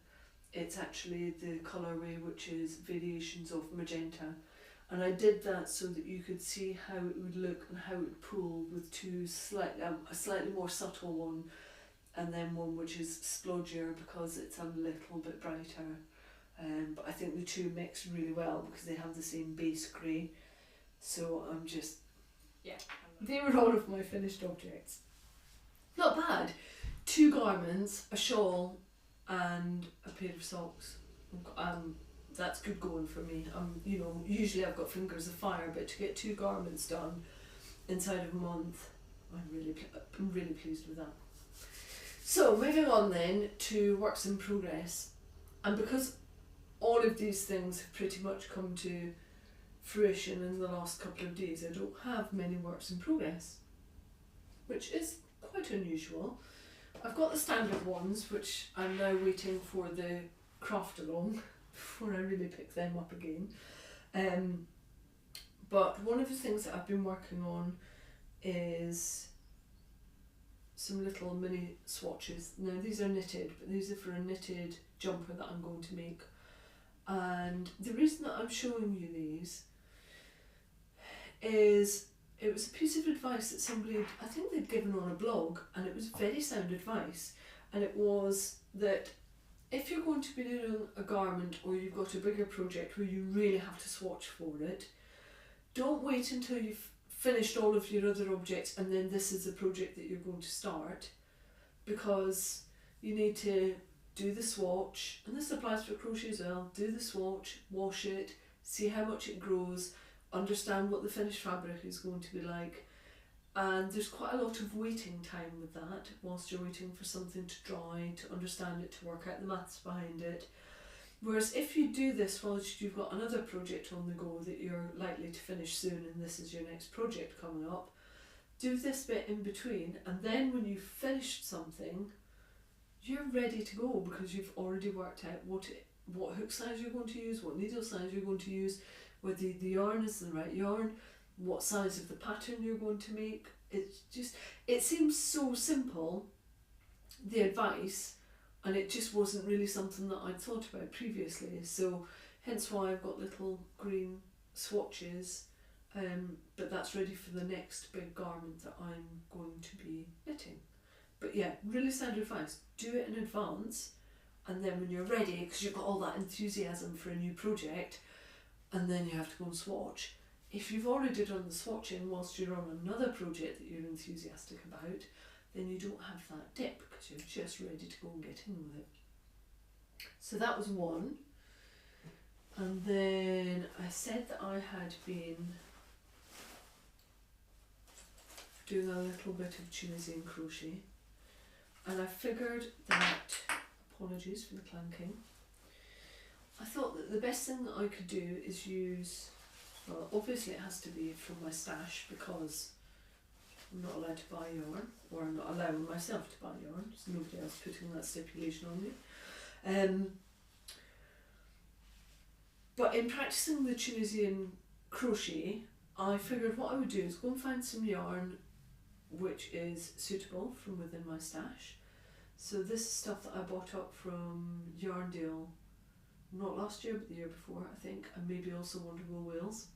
it's actually the colourway which is variations of magenta. And I did that so that you could see how it would look and how it would pool with 2 a slightly more subtle one, and then one which is splodgier because it's a little bit brighter. But I think the 2 mix really well because they have the same base grey. So I'm just, yeah, they were all of my finished objects. Not bad. 2 garments, a shawl and a pair of socks. That's good going for me. You know, usually I've got fingers of fire, but to get 2 garments done inside of a month, I'm really pleased with that. So moving on then to works in progress, and because all of these things have pretty much come to fruition in the last couple of days, I don't have many works in progress, which is quite unusual. I've got the standard ones, which I'm now waiting for the craft along before I really pick them up again. But one of the things that I've been working on is some little mini swatches. Now these are knitted, but these are for a knitted jumper that I'm going to make. And the reason that I'm showing you these is it was a piece of advice that somebody, I think they'd given on a blog, and it was very sound advice. and it was that if you're going to be doing a garment or you've got a bigger project where you really have to swatch for it, don't wait until you've finished all of your other objects and then this is the project that you're going to start, because you need to do the swatch, and this applies for crochet as well. Do the swatch, wash it, see how much it grows, understand what the finished fabric is going to be like, and there's quite a lot of waiting time with that whilst you're waiting for something to dry, to understand it, to work out the maths behind it. Whereas if you do this whilst you've got another project on the go that you're likely to finish soon and this is your next project coming up, do this bit in between, and then when you've finished something, you're ready to go because you've already worked out what hook size you're going to use, what needle size you're going to use, whether the yarn is the right yarn, what size of the pattern you're going to make. It seems so simple, the advice, and it just wasn't really something that I'd thought about previously. So hence why I've got little green swatches, but that's ready for the next big garment that I'm going to be knitting. But yeah, really sound advice. Do it in advance, and then when you're ready, because you've got all that enthusiasm for a new project, and then you have to go and swatch. If you've already done the swatching whilst you're on another project that you're enthusiastic about, then you don't have that dip because you're just ready to go and get in with it. So that was one. And then I said that I had been doing a little bit of Tunisian crochet, and I figured that, apologies for the clanking, I thought that the best thing that I could do is use, well, obviously it has to be from my stash because I'm not allowed to buy yarn, or I'm not allowing myself to buy yarn. There's nobody else putting that stipulation on me. But in practicing the Tunisian crochet, I figured what I would do is go and find some yarn which is suitable from within my stash. So this is stuff that I bought up from Yarndale, not last year but the year before I think, and maybe also Wonderful Wales.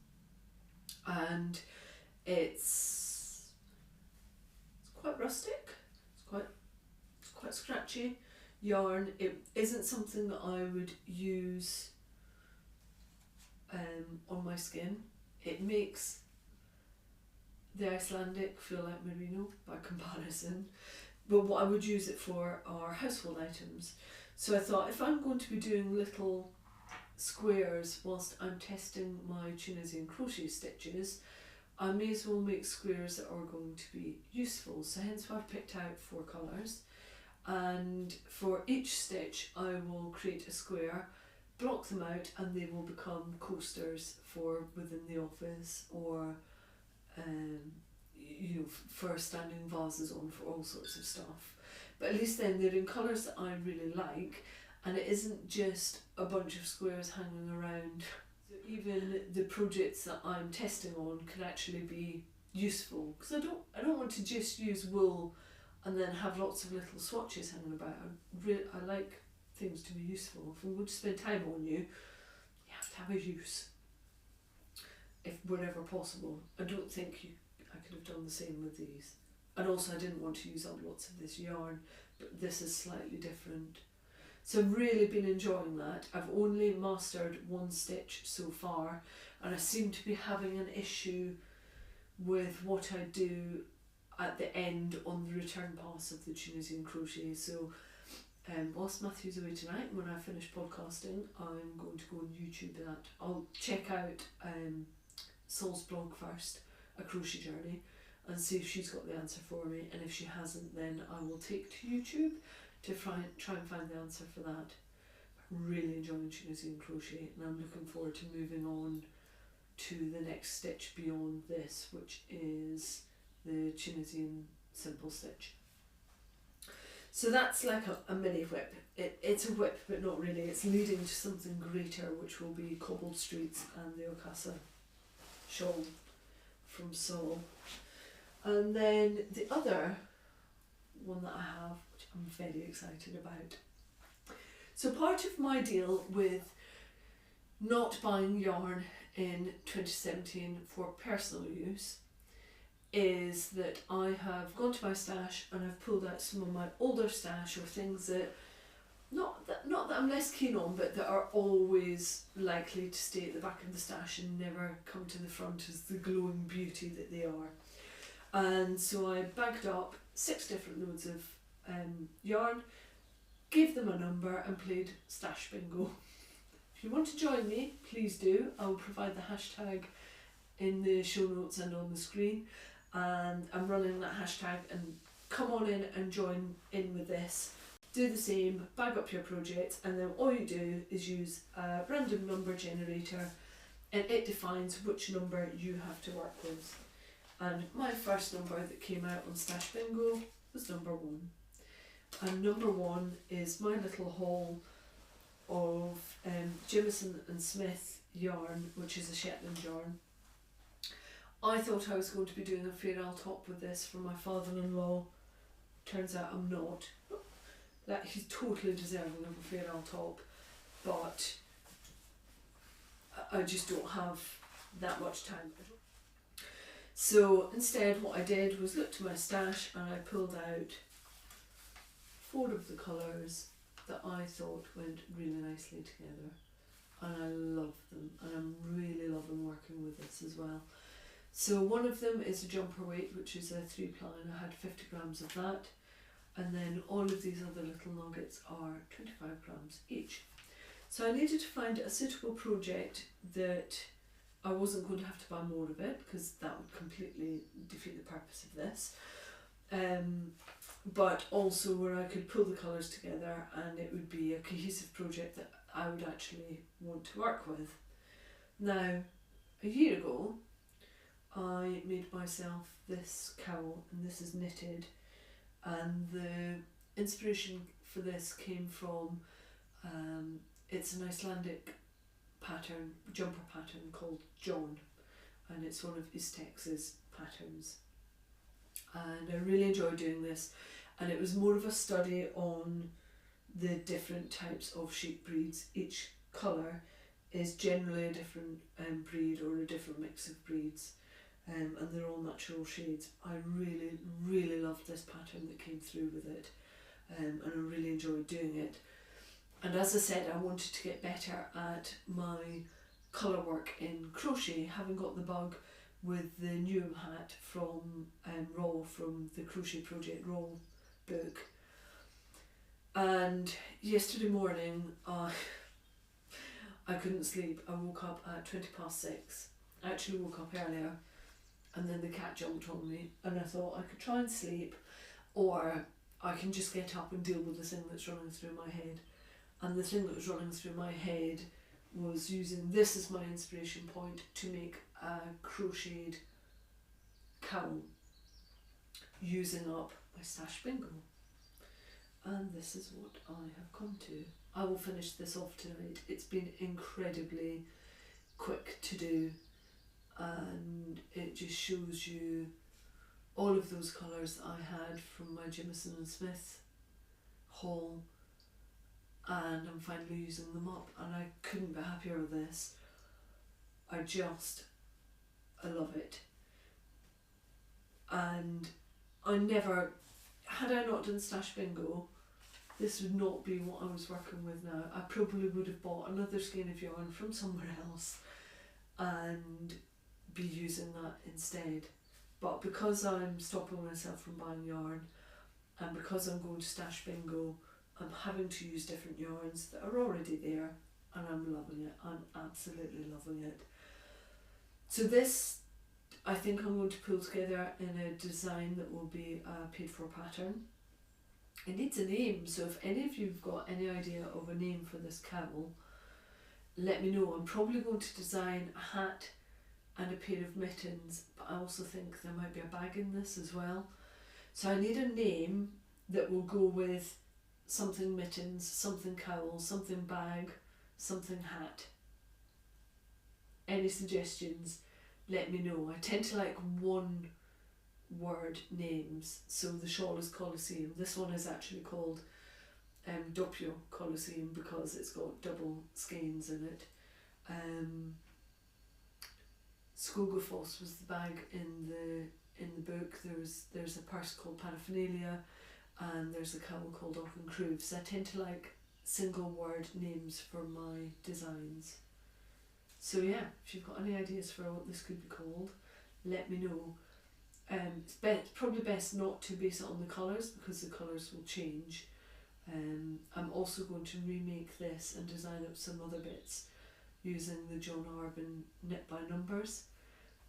And it's quite rustic, it's quite scratchy yarn. It isn't something that I would use on my skin. It makes the Icelandic feel like merino by comparison, but what I would use it for are household items. So I thought, if I'm going to be doing little squares whilst I'm testing my Tunisian crochet stitches, I may as well make squares that are going to be useful. So hence why I've picked out 4 colours, and for each stitch I will create a square, block them out, and they will become coasters for within the office, or for standing vases on, for all sorts of stuff. But at least then they're in colours that I really like, and it isn't just a bunch of squares hanging around. So even the projects that I'm testing on can actually be useful, because I don't want to just use wool and then have lots of little swatches hanging about. I like things to be useful. If I'm going to spend time on you, you have to have a use, if wherever possible. I don't think I could have done the same with these. And also I didn't want to use up lots of this yarn, but this is slightly different. So I've really been enjoying that. I've only mastered 1 stitch so far, and I seem to be having an issue with what I do at the end on the return pass of the Tunisian crochet. So whilst Matthew's away tonight, when I finish podcasting, I'm going to go on YouTube that. I'll check out Sol's blog first, A Crochet Journey, and see if she's got the answer for me, and if she hasn't, then I will take to YouTube to try and find the answer for that. I'm really enjoying Tunisian crochet, and I'm looking forward to moving on to the next stitch beyond this, which is the Tunisian simple stitch. So that's like a mini whip. It's a whip, but not really. It's leading to something greater, which will be Cobbled Streets and the Okasa shawl from Sol. And then the other one that I have, which I'm very excited about. So part of my deal with not buying yarn in 2017 for personal use is that I have gone to my stash and I've pulled out some of my older stash of things that not that I'm less keen on, but that are always likely to stay at the back of the stash and never come to the front as the glowing beauty that they are. And so I bagged up 6 different loads of yarn, gave them a number and played stash bingo. If you want to join me, please do. I'll provide the hashtag in the show notes and on the screen, and I'm running that hashtag, and come on in and join in with this. Do the same, bag up your project, and then all you do is use a random number generator and it defines which number you have to work with. And my first number that came out on Stash Bingo was number 1. And number 1 is my little haul of Jamieson and Smith yarn, which is a Shetland yarn. I thought I was going to be doing a Fair top with this for my father-in-law. Turns out I'm not. That he's totally deserving of a Fair top, but I just don't have that much time. So instead what I did was look to my stash and I pulled out 4 of the colours that I thought went really nicely together, and I love them, and I'm really loving working with this as well. So one of them is a jumper weight, which is a 3-ply, and I had 50 grams of that, and then all of these other little nuggets are 25 grams each. So I needed to find a suitable project that I wasn't going to have to buy more of it, because that would completely defeat the purpose of this. But also where I could pull the colours together and it would be a cohesive project that I would actually want to work with. Now, a year ago, I made myself this cowl, and this is knitted, and the inspiration for this came from, it's an Icelandic pattern, jumper pattern called John, and it's one of Ystex's patterns. And I really enjoy doing this, and it was more of a study on the different types of sheep breeds. Each colour is generally a different breed or a different mix of breeds, and they're all natural shades. I really loved this pattern that came through with it, and I really enjoyed doing it. And as I said, I wanted to get better at my colour work in crochet, having got the bug with the Newham hat from Raw, from the Crochet Project Raw book. And yesterday morning I couldn't sleep. I woke up at 6:20. I actually woke up earlier, and then the cat jumped on me, and I thought I could try and sleep, or I can just get up and deal with the thing that's running through my head. And the thing that was running through my head was using this as my inspiration point to make a crocheted cowl using up my Stash Bingo. And this is what I have come to. I will finish this off tonight. It's been incredibly quick to do, and it just shows you all of those colours that I had from my Jamieson and Smith haul, and I'm finally using them up, and I couldn't be happier with this. I love it. And had I not done Stash Bingo, this would not be what I was working with now. I probably would have bought another skein of yarn from somewhere else and be using that instead. But because I'm stopping myself from buying yarn, and because I'm going to Stash Bingo, I'm having to use different yarns that are already there, and I'm loving it. I'm absolutely loving it. So this, I think I'm going to pull together in a design that will be a paid for pattern. It needs a name, so if any of you've got any idea of a name for this cowl, let me know. I'm probably going to design a hat and a pair of mittens, but I also think there might be a bag in this as well. So I need a name that will go with something mittens, something cowl, something bag, something hat. Any suggestions, let me know. I tend to like one word names. So the shawl is Colosseum. This one is actually called Doppio Colosseum because it's got double skeins in it. Skogafoss was the bag in the in the book. There's a purse called Paraphernalia, and there's a cowl called Auchencriev. So I tend to like single word names for my designs. So yeah, if you've got any ideas for what this could be called, let me know. It's probably best not to base it on the colours because the colours will change. I'm also going to remake this and design up some other bits using the John Arbon Knit by Numbers,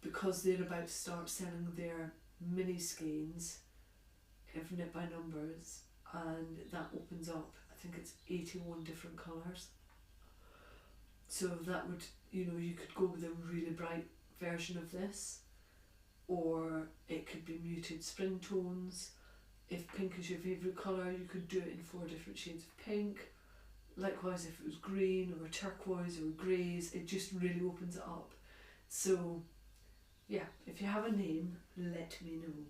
because they're about to start selling their mini skeins of Knit by Numbers, and that opens up, I think it's 81 different colours. So that would, you know, you could go with a really bright version of this, or it could be muted spring tones. If pink is your favourite colour, you could do it in 4 different shades of pink. Likewise, if it was green or turquoise or greys, it just really opens it up. So yeah, if you have a name, let me know.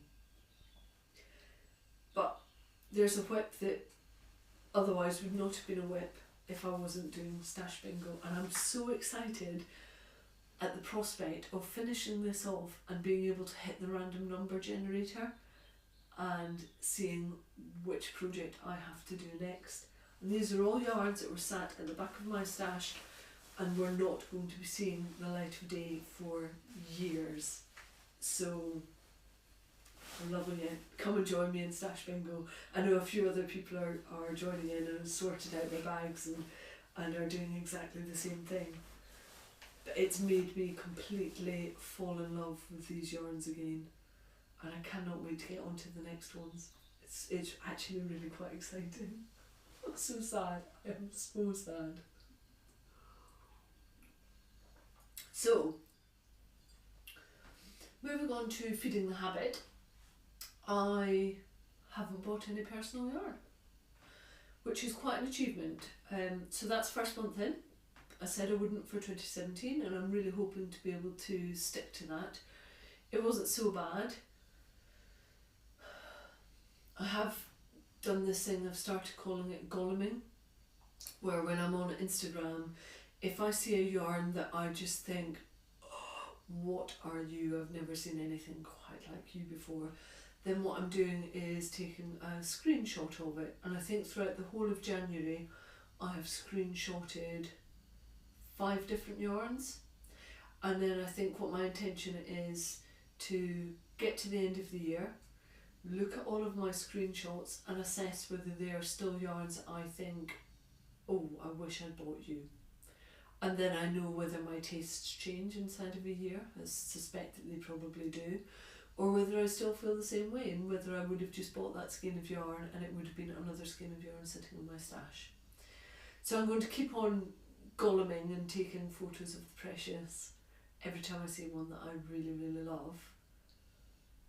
But there's a whip that otherwise would not have been a whip if I wasn't doing Stash Bingo, and I'm so excited at the prospect of finishing this off and being able to hit the random number generator and seeing which project I have to do next. And these are all yarns that were sat at the back of my stash and were not going to be seeing the light of day for years. So I'm loving it. Come and join me in Stash Bingo. I know a few other people are joining in and have sorted out their bags and are doing exactly the same thing. But it's made me completely fall in love with these yarns again, and I cannot wait to get on to the next ones. It's actually really quite exciting. I'm so sad. I am so sad. So, moving on to feeding the habit, I haven't bought any personal yarn, which is quite an achievement. So that's first month in. I said I wouldn't for 2017, and I'm really hoping to be able to stick to that. It wasn't so bad. I have done this thing, I've started calling it goleming, where when I'm on Instagram, if I see a yarn that I just think, oh, what are you, I've never seen anything quite like you before, then what I'm doing is taking a screenshot of it. And I think throughout the whole of January I have screenshotted 5 different yarns, and then I think what my intention is to get to the end of the year, look at all of my screenshots and assess whether they are still yarns that I think, oh, I wish I'd bought you. And then I know whether my tastes change inside of a year. I suspect that they probably do. Or whether I still feel the same way, and whether I would have just bought that skein of yarn and it would have been another skein of yarn sitting in my stash. So I'm going to keep on goleming and taking photos of the precious every time I see one that I really, really love,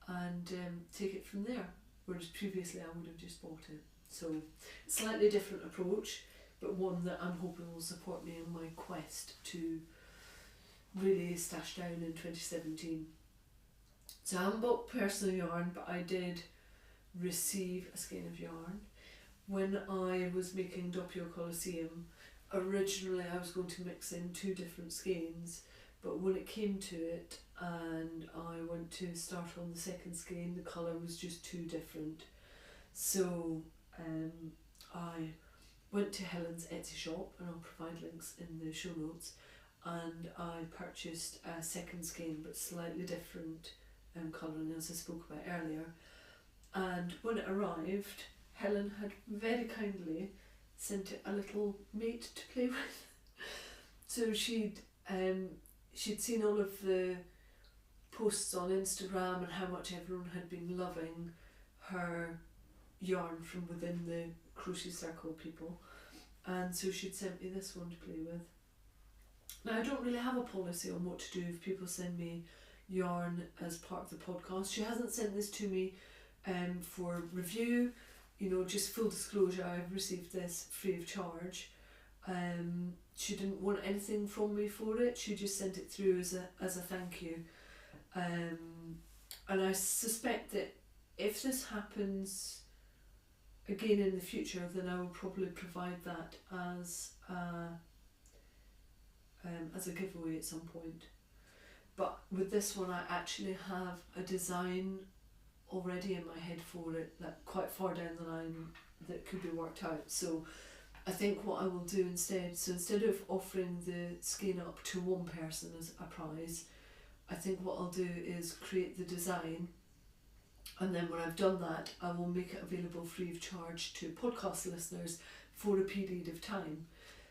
and take it from there, whereas previously I would have just bought it. So slightly different approach, but one that I'm hoping will support me in my quest to really stash down in 2017. So I haven't bought personal yarn, but I did receive a skein of yarn. When I was making Doppio Colosseum, originally I was going to mix in 2 different skeins, but when it came to it and I went to start on the second skein, the colour was just too different. So I went to Helen's Etsy shop, and I'll provide links in the show notes, and I purchased a second skein but slightly different colouring, as I spoke about earlier. And when it arrived, Helen had very kindly sent it a little mate to play with. So she'd seen all of the posts on Instagram and how much everyone had been loving her yarn from within the Crochet Circle people, and so she'd sent me this one to play with. Now I don't really have a policy on what to do if people send me yarn as part of the podcast. She hasn't sent this to me for review, you know, just full disclosure, I've received this free of charge. She didn't want anything from me for it, she just sent it through as a thank you. And I suspect that if this happens again in the future, then I will probably provide that as a giveaway at some point. but with this one I actually have a design already in my head for it, that quite far down the line, that could be worked out. So I think what I will do instead, so instead of offering the skein up to one person as a prize, I think what I'll do is create the design, and then when I've done that, I will make it available free of charge to podcast listeners for a period of time.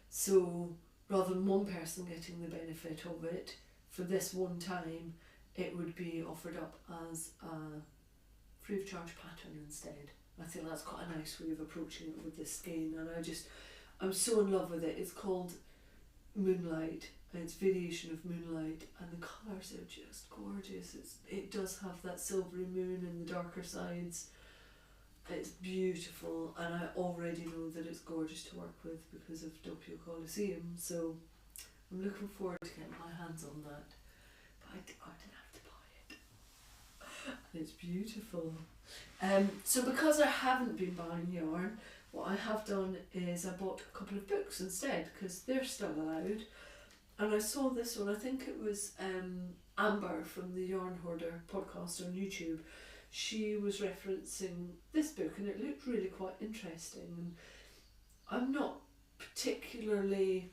So rather than one person getting the benefit of it, for this one time, it would be offered up as a free of charge pattern instead. I think that's quite a nice way of approaching it with this skein, and I'm so in love with it. It's called Moonlight, and it's variation of Moonlight, and the colours are just gorgeous. It does have that silvery moon in the darker sides. It's beautiful, and I already know that it's gorgeous to work with because of Doppio Colosseum, so I'm looking forward to getting my hands on that. But I didn't have to buy it. And it's beautiful. So because I haven't been buying yarn, what I have done is I bought a couple of books instead, because they're still allowed. And I saw this one, I think it was Amber from the Yarn Hoarder podcast on YouTube. She was referencing this book and it looked really quite interesting. And I'm not particularly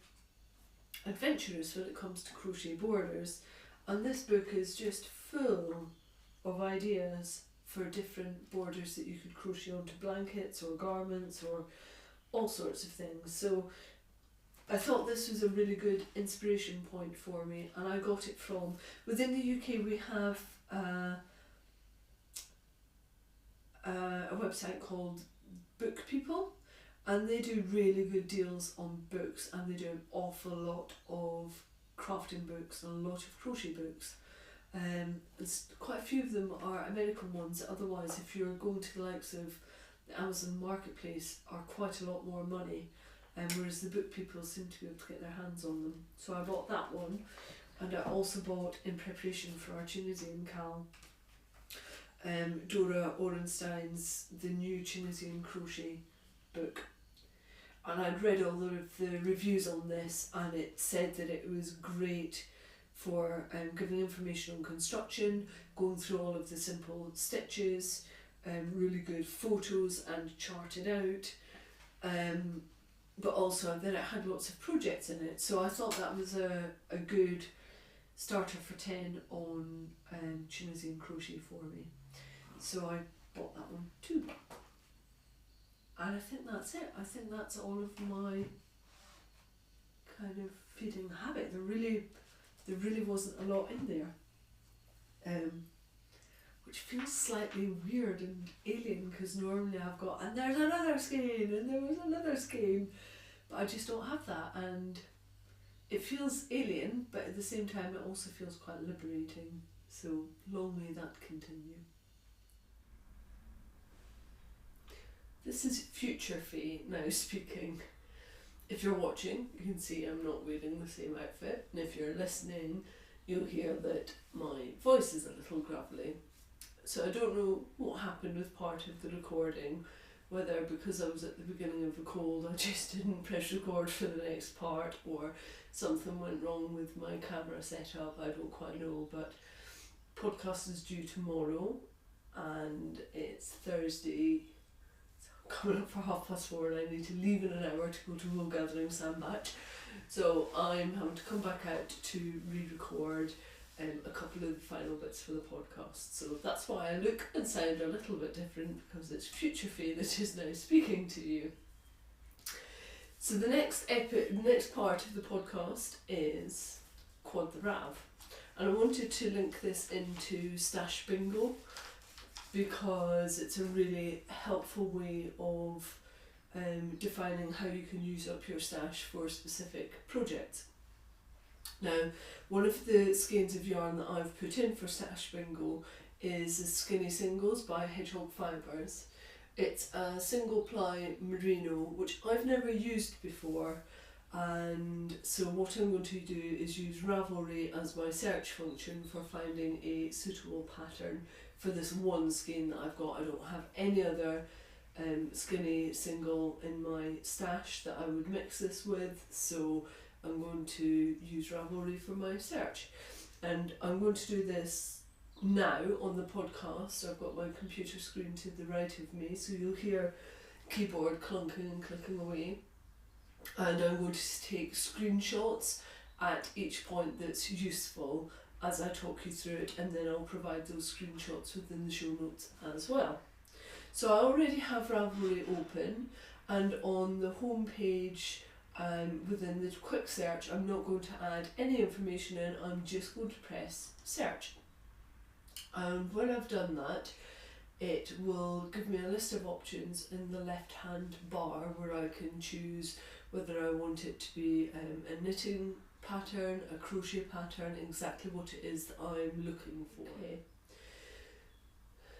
adventurous when it comes to crochet borders, and this book is just full of ideas for different borders that you could crochet onto blankets or garments or all sorts of things. So I thought this was a really good inspiration point for me, and I got it from, within the UK we have a website called Book People, and they do really good deals on books, and they do an awful lot of crafting books and a lot of crochet books. Quite a few of them are American ones, otherwise if you're going to the likes of the Amazon marketplace are quite a lot more money, whereas the Book People seem to be able to get their hands on them. So I bought that one, and I also bought, in preparation for our Tunisian CAL, Dora Orenstein's The New Tunisian Crochet book. And I'd read all of the reviews on this, and it said that it was great for giving information on construction, going through all of the simple stitches, really good photos and charted out, but also then it had lots of projects in it, so I thought that was a good starter for 10 on Tunisian crochet for me. So I bought that one too. And I think that's it. I think that's all of my kind of feeding habit. There really wasn't a lot in there, which feels slightly weird and alien, because normally I've got, and there's another skein, and there was another skein, but I just don't have that, and it feels alien, but at the same time it also feels quite liberating, so long may that continue. This is Future Faye now speaking. If you're watching, you can see I'm not wearing the same outfit, and if you're listening, you'll hear that my voice is a little gravelly. So I don't know what happened with part of the recording, whether because I was at the beginning of a cold I just didn't press record for the next part, or something went wrong with my camera setup, I don't quite know, but podcast is due tomorrow, and it's Thursday, coming up for 4:30, and I need to leave in an hour to go to wool gathering sandbatch, so I'm having to come back out to re-record a couple of the final bits for the podcast. So that's why I look and sound a little bit different, because it's Future Faye that is now speaking to you. So the next part of the podcast is Quad the Rav, and I wanted to link this into Stash Bingo, because it's a really helpful way of defining how you can use up your stash for specific projects. Now, one of the skeins of yarn that I've put in for Stash Bingo is the Skinny Singles by Hedgehog Fibres. It's a single ply merino, which I've never used before, and so what I'm going to do is use Ravelry as my search function for finding a suitable pattern for this one skein that I've got. I don't have any other skinny single in my stash that I would mix this with, so I'm going to use Ravelry for my search. and I'm going to do this now on the podcast. I've got my computer screen to the right of me, so you'll hear keyboard clunking and clicking away, and I'm going to take screenshots at each point that's useful as I talk you through it, and then I'll provide those screenshots within the show notes as well. So I already have Ravelry open, and on the home page within the quick search, I'm not going to add any information in, I'm just going to press search. And when I've done that, it will give me a list of options in the left hand bar where I can choose whether I want it to be a knitting pattern, a crochet pattern, exactly what it is that I'm looking for. Okay.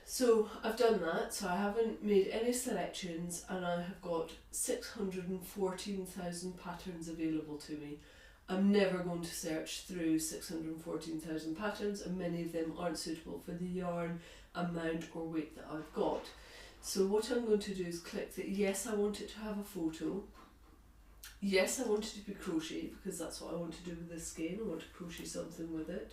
So I've done that, so I haven't made any selections, and I have got 614,000 patterns available to me. I'm never going to search through 614,000 patterns, and many of them aren't suitable for the yarn amount or weight that I've got. So what I'm going to do is click that yes, I want it to have a photo. Yes, I want it to be crochet because that's what I want to do with this skein. I want to crochet something with it.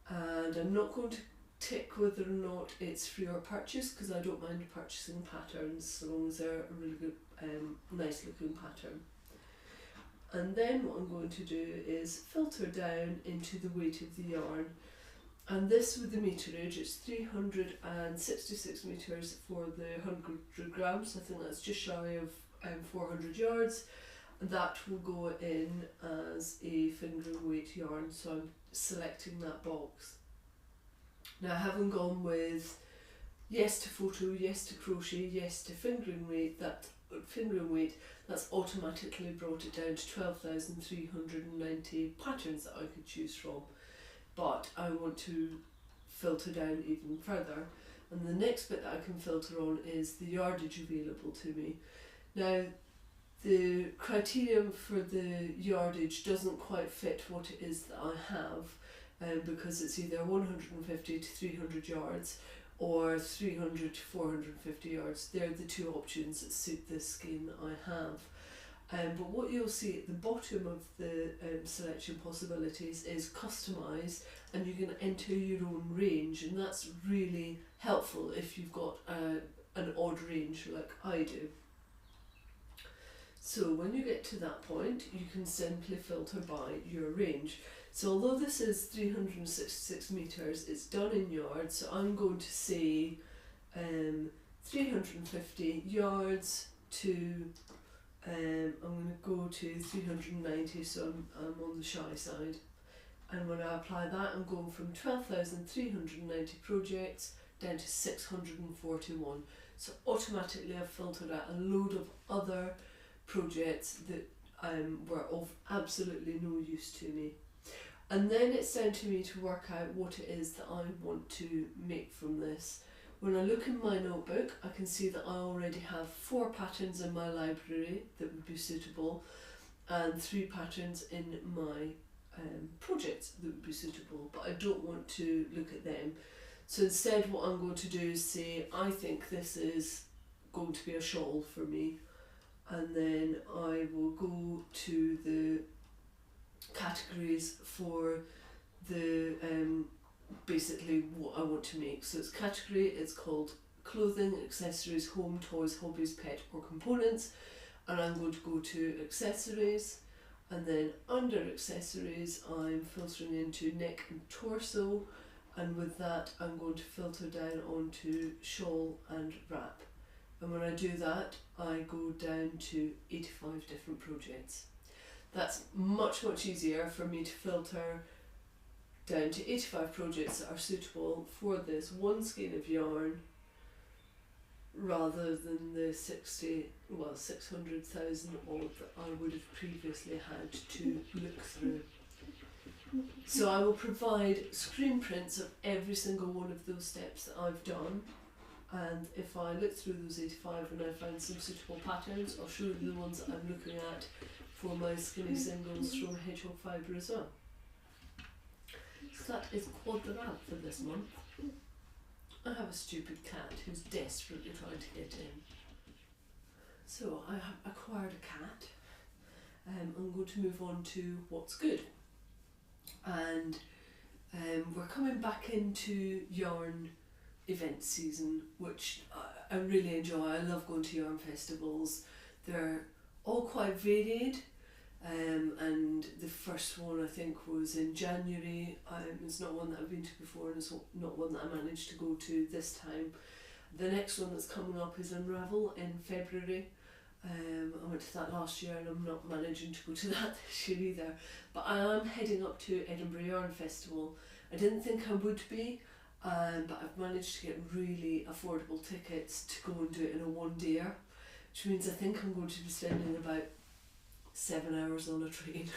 And I'm not going to tick whether or not it's free or purchase because I don't mind purchasing patterns so long as they're a really good, nice looking pattern. And then what I'm going to do is filter down into the weight of the yarn. And this with the meterage, it's 366 meters for the 100 grams. I think that's just shy of 400 yards. And that will go in as a finger weight yarn, so I'm selecting that box. Now I haven't gone with yes to photo, yes to crochet, yes to fingering weight. That fingering weight, that's automatically brought it down to 12,390 patterns that I could choose from. But I want to filter down even further, and the next bit that I can filter on is the yardage available to me. Now the criterion for the yardage doesn't quite fit what it is that I have, because it's either 150 to 300 yards or 300 to 450 yards. They're the two options that suit this skein that I have. But what you'll see at the bottom of the selection possibilities is customise, and you can enter your own range, and that's really helpful if you've got an odd range like I do. So when you get to that point, you can simply filter by your range. So although this is 366 meters, it's done in yards, so I'm going to say 350 yards to I'm going to go to 390, so I'm on the shy side. And when I apply that, I'm going from 12,390 projects down to 641. So automatically I've filtered out a load of other projects that were of absolutely no use to me. And then it's down to me to work out what it is that I want to make from this. When I look in my notebook, I can see that I already have 4 patterns in my library that would be suitable, and 3 patterns in my projects that would be suitable, but I don't want to look at them. So instead what I'm going to do is say, I think this is going to be a shawl for me, and then I will go to the categories for the basically what I want to make. So it's category, it's called clothing, accessories, home, toys, hobbies, pet or components, and I'm going to go to accessories, and then under accessories I'm filtering into neck and torso, and with that I'm going to filter down onto shawl and wrap. And when I do that, I go down to 85 different projects. That's much easier for me to filter down to 85 projects that are suitable for this one skein of yarn, rather than the 600,000 odd that I would have previously had to look through. So I will provide screen prints of every single one of those steps that I've done, and if I look through those 85 and I find some suitable patterns, I'll show you the ones that I'm looking at for my skinny singles from Hedgehog Fibre as well. So that is quad the rab for this month. I have a stupid cat who's desperately trying to get in. So I have acquired a cat. I'm going to move on to what's good. And We're coming back into yarn event season, which I really enjoy. I love going to yarn festivals. They're all quite varied, and the first one I think was in January. It's not one that I've been to before, and it's not one that I managed to go to this time. The next one that's coming up is in Ravel in February. I went to that last year and I'm not managing to go to that this year either. But I am heading up to Edinburgh Yarn Festival. I didn't think I would be, but I've managed to get really affordable tickets to go and do it in a one-dayer, which means I think I'm going to be spending about 7 hours on a train.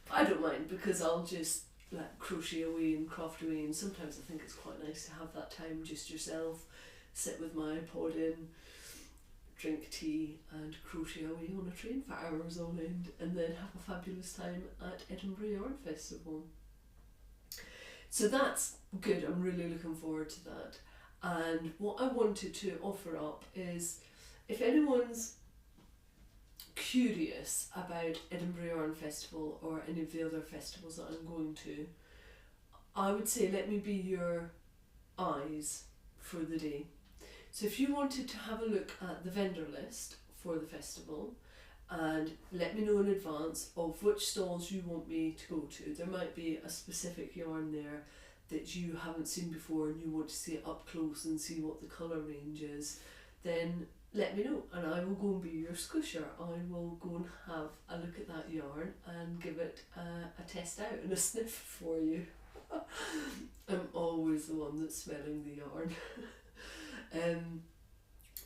But I don't mind, because I'll just like crochet away and craft away, and sometimes I think it's quite nice to have that time just yourself, sit with my iPod in, drink tea and crochet away on a train for hours on end, and then have a fabulous time at Edinburgh Yarn Festival. So that's good, I'm really looking forward to that. And what I wanted to offer up is, if anyone's curious about Edinburgh Yarn Festival or any of the other festivals that I'm going to, I would say let me be your eyes for the day. So if you wanted to have a look at the vendor list for the festival and let me know in advance of which stalls you want me to go to, there might be a specific yarn there that you haven't seen before and you want to see it up close and see what the colour range is, then let me know and I will go and be your squisher. I will go and have a look at that yarn and give it a test out and a sniff for you. I'm always the one that's smelling the yarn.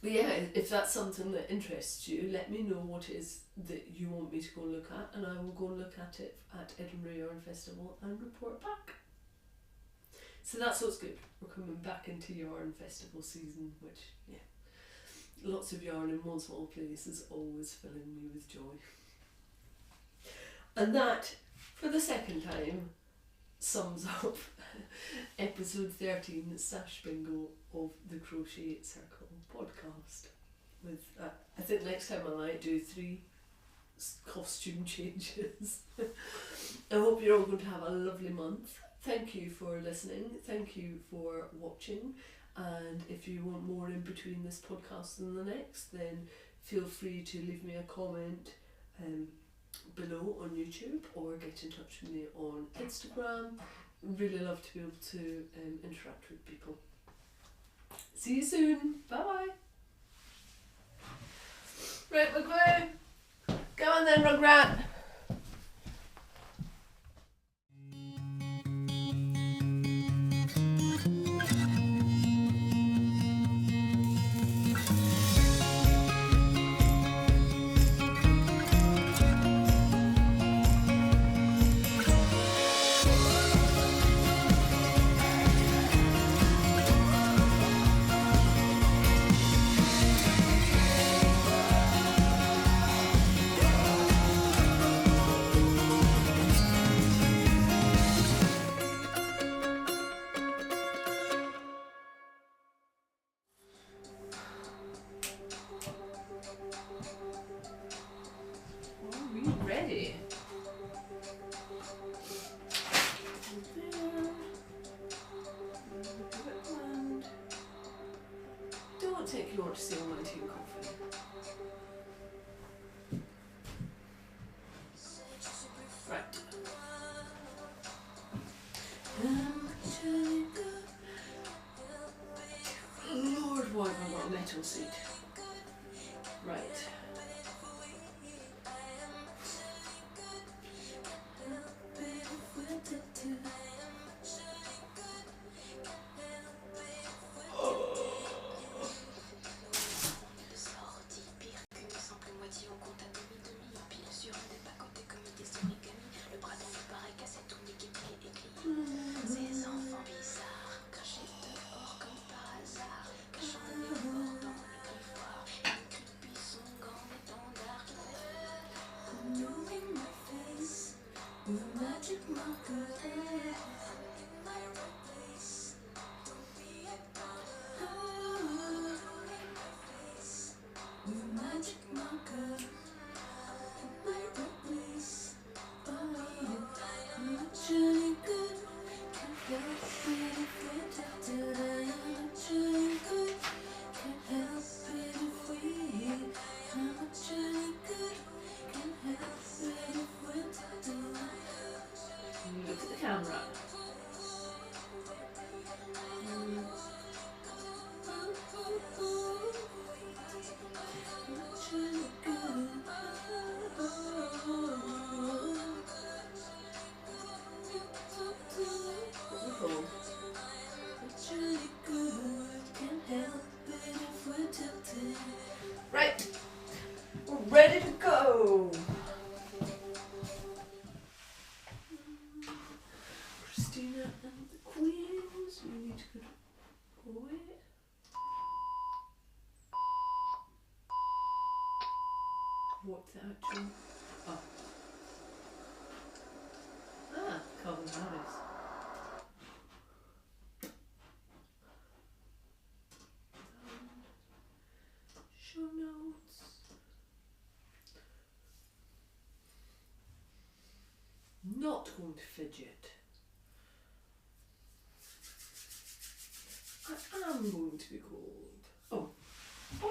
But yeah, if that's something that interests you, let me know what it is that you want me to go and look at, and I will go and look at it at Edinburgh Yarn Festival and report back. So that's what's good. We're coming back into yarn festival season, which, yeah, lots of yarn in one small place is always filling me with joy. And that, for the second time, sums up episode 13, Stash Bingo of the Crochet Circle podcast. With I think next time I might do 3 costume changes. I hope you're all going to have a lovely month. Thank you for listening. Thank you for watching. And if you want more in between this podcast and the next, then feel free to leave me a comment below on YouTube or get in touch with me on Instagram. Really love to be able to interact with people. See you soon. Bye bye. Right, we're glue. Go on then, Rugrat. Ready. Don't take long to see all my tea and coffee. Right. Lord, why have I got a metal seat? Right. Good. camera. Right, we're ready to go. Christina and the Queens, we need to go away. What's the actual? Oh. Ah, Calvin Harris. Show notes. Not going to fidget. I am going to be cold.